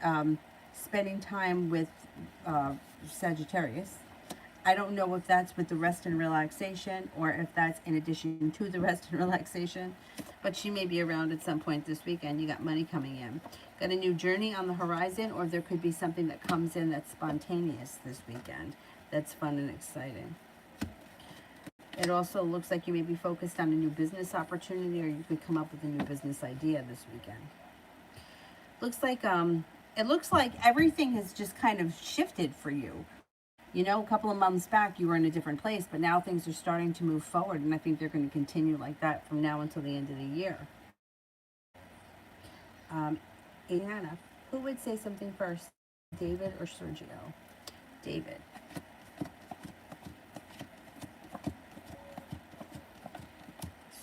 spending time with Sagittarius. I don't know if that's with the rest and relaxation or if that's in addition to the rest and relaxation, but she may be around at some point this weekend. You got money coming in. Got a new journey on the horizon, or there could be something that comes in that's spontaneous this weekend. That's fun and exciting. It also looks like you may be focused on a new business opportunity, or you could come up with a new business idea this weekend. It looks like everything has just kind of shifted for you. You know, a couple of months back, you were in a different place, but now things are starting to move forward, and I think they're going to continue like that from now until the end of the year. Anna, who would say something first, David or Sergio? David.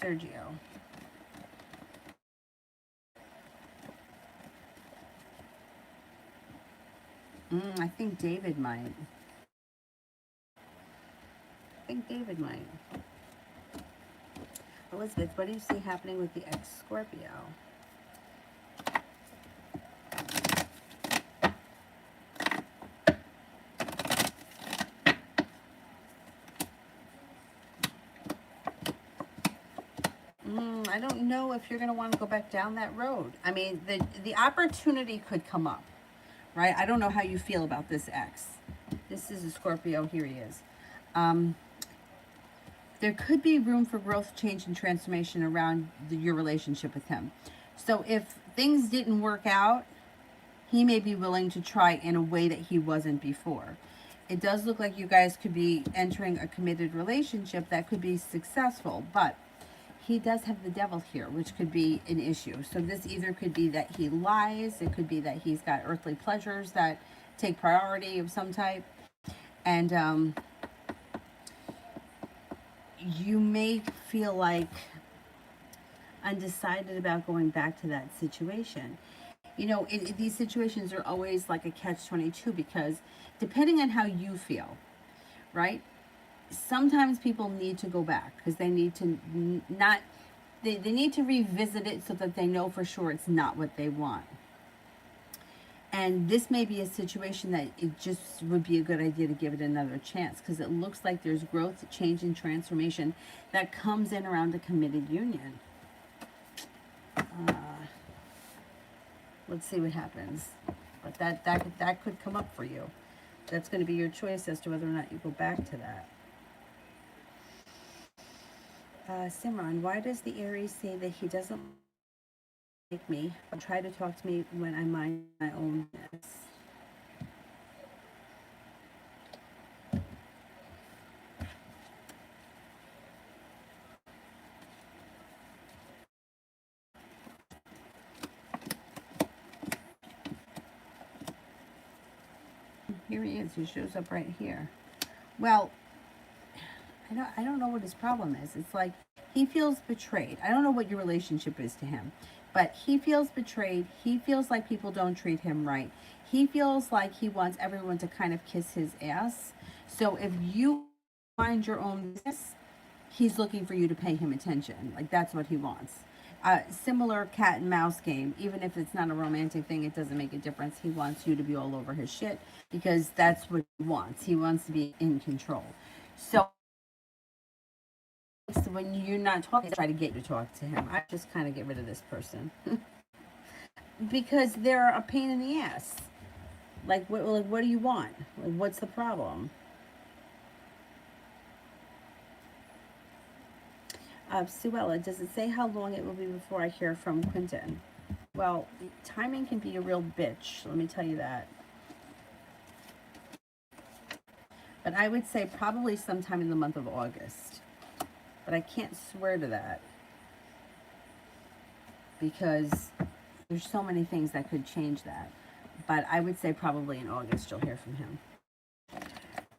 Sergio. I think David might. Elizabeth, what do you see happening with the ex-Scorpio? I don't know if you're going to want to go back down that road. I mean, the opportunity could come up, right? I don't know how you feel about this ex. This is a Scorpio. Here he is. There could be room for growth, change, and transformation around your relationship with him. So if things didn't work out, he may be willing to try in a way that he wasn't before. It does look like you guys could be entering a committed relationship that could be successful, but he does have the devil here, which could be an issue. So this either could be that he lies, it could be that he's got earthly pleasures that take priority of some type, and you may feel like undecided about going back to that situation. You know, these situations are always like a catch-22 because depending on how you feel, right? Sometimes people need to go back because they need to they need to revisit it so that they know for sure it's not what they want. And this may be a situation that it just would be a good idea to give it another chance, because it looks like there's growth, change, and transformation that comes in around a committed union. Let's see what happens. But that could come up for you. That's going to be your choice as to whether or not you go back to that. Simran, why does the Aries say that he doesn't like me or try to talk to me when I mind my own business? Here he is. He shows up right here. Well, I don't know what his problem is. It's like he feels betrayed. I don't know what your relationship is to him, but he feels betrayed. He feels like people don't treat him right. He feels like he wants everyone to kind of kiss his ass. So if you mind your own business, he's looking for you to pay him attention. Like, that's what he wants. Similar cat and mouse game. Even if it's not a romantic thing, it doesn't make a difference. He wants you to be all over his shit because that's what he wants. He wants to be in control. So when you're not talking, try to get you to talk to him. I just kind of get rid of this person because they're a pain in the ass. Like, what do you want? Like, what's the problem? Suella, does it say how long it will be before I hear from Quentin? Well, timing can be a real bitch, let me tell you that. But I would say probably sometime in the month of August. But I can't swear to that, because there's so many things that could change that. But I would say probably in August you'll hear from him.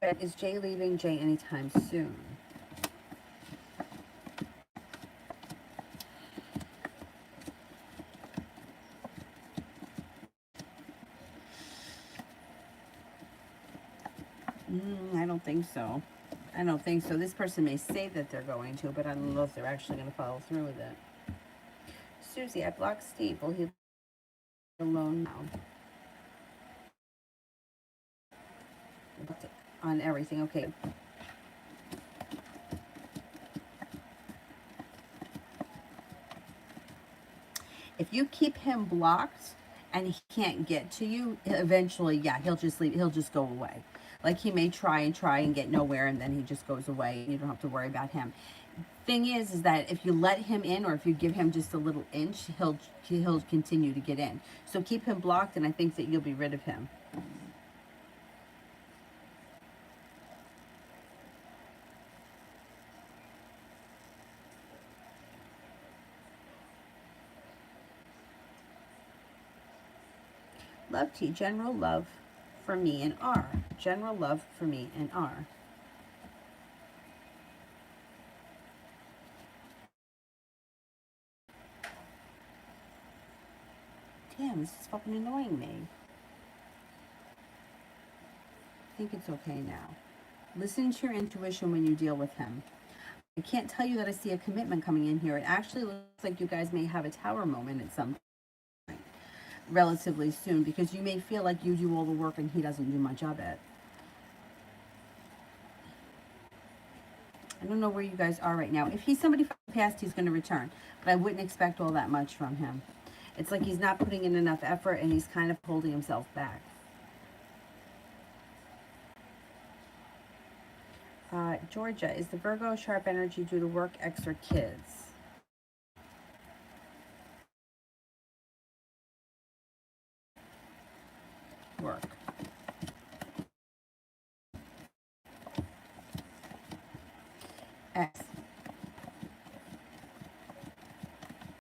But is Jay leaving Jay anytime soon? I don't think so. I don't think so. This person may say that they're going to, but I don't know if they're actually going to follow through with it. Susie, I blocked Steve. Will he be alone now? On everything. Okay. If you keep him blocked and he can't get to you, eventually, yeah, he'll just leave. He'll just go away. Like, he may try and get nowhere, and then he just goes away. You don't have to worry about him. Thing is that if you let him in, or if you give him just a little inch, he'll continue to get in. So keep him blocked, and I think that you'll be rid of him. Love T, general love for me and R. General love for me and R. Damn, this is fucking annoying me. I think it's okay now. Listen to your intuition when you deal with him. I can't tell you that I see a commitment coming in here. It actually looks like you guys may have a tower moment at some point relatively soon, because you may feel like you do all the work and he doesn't do much of it. I don't know where you guys are right now. If he's somebody from the past, he's going to return. But I wouldn't expect all that much from him. It's like he's not putting in enough effort, and he's kind of holding himself back. Georgia, is the Virgo sharp energy due to work, ex, or kids? Work.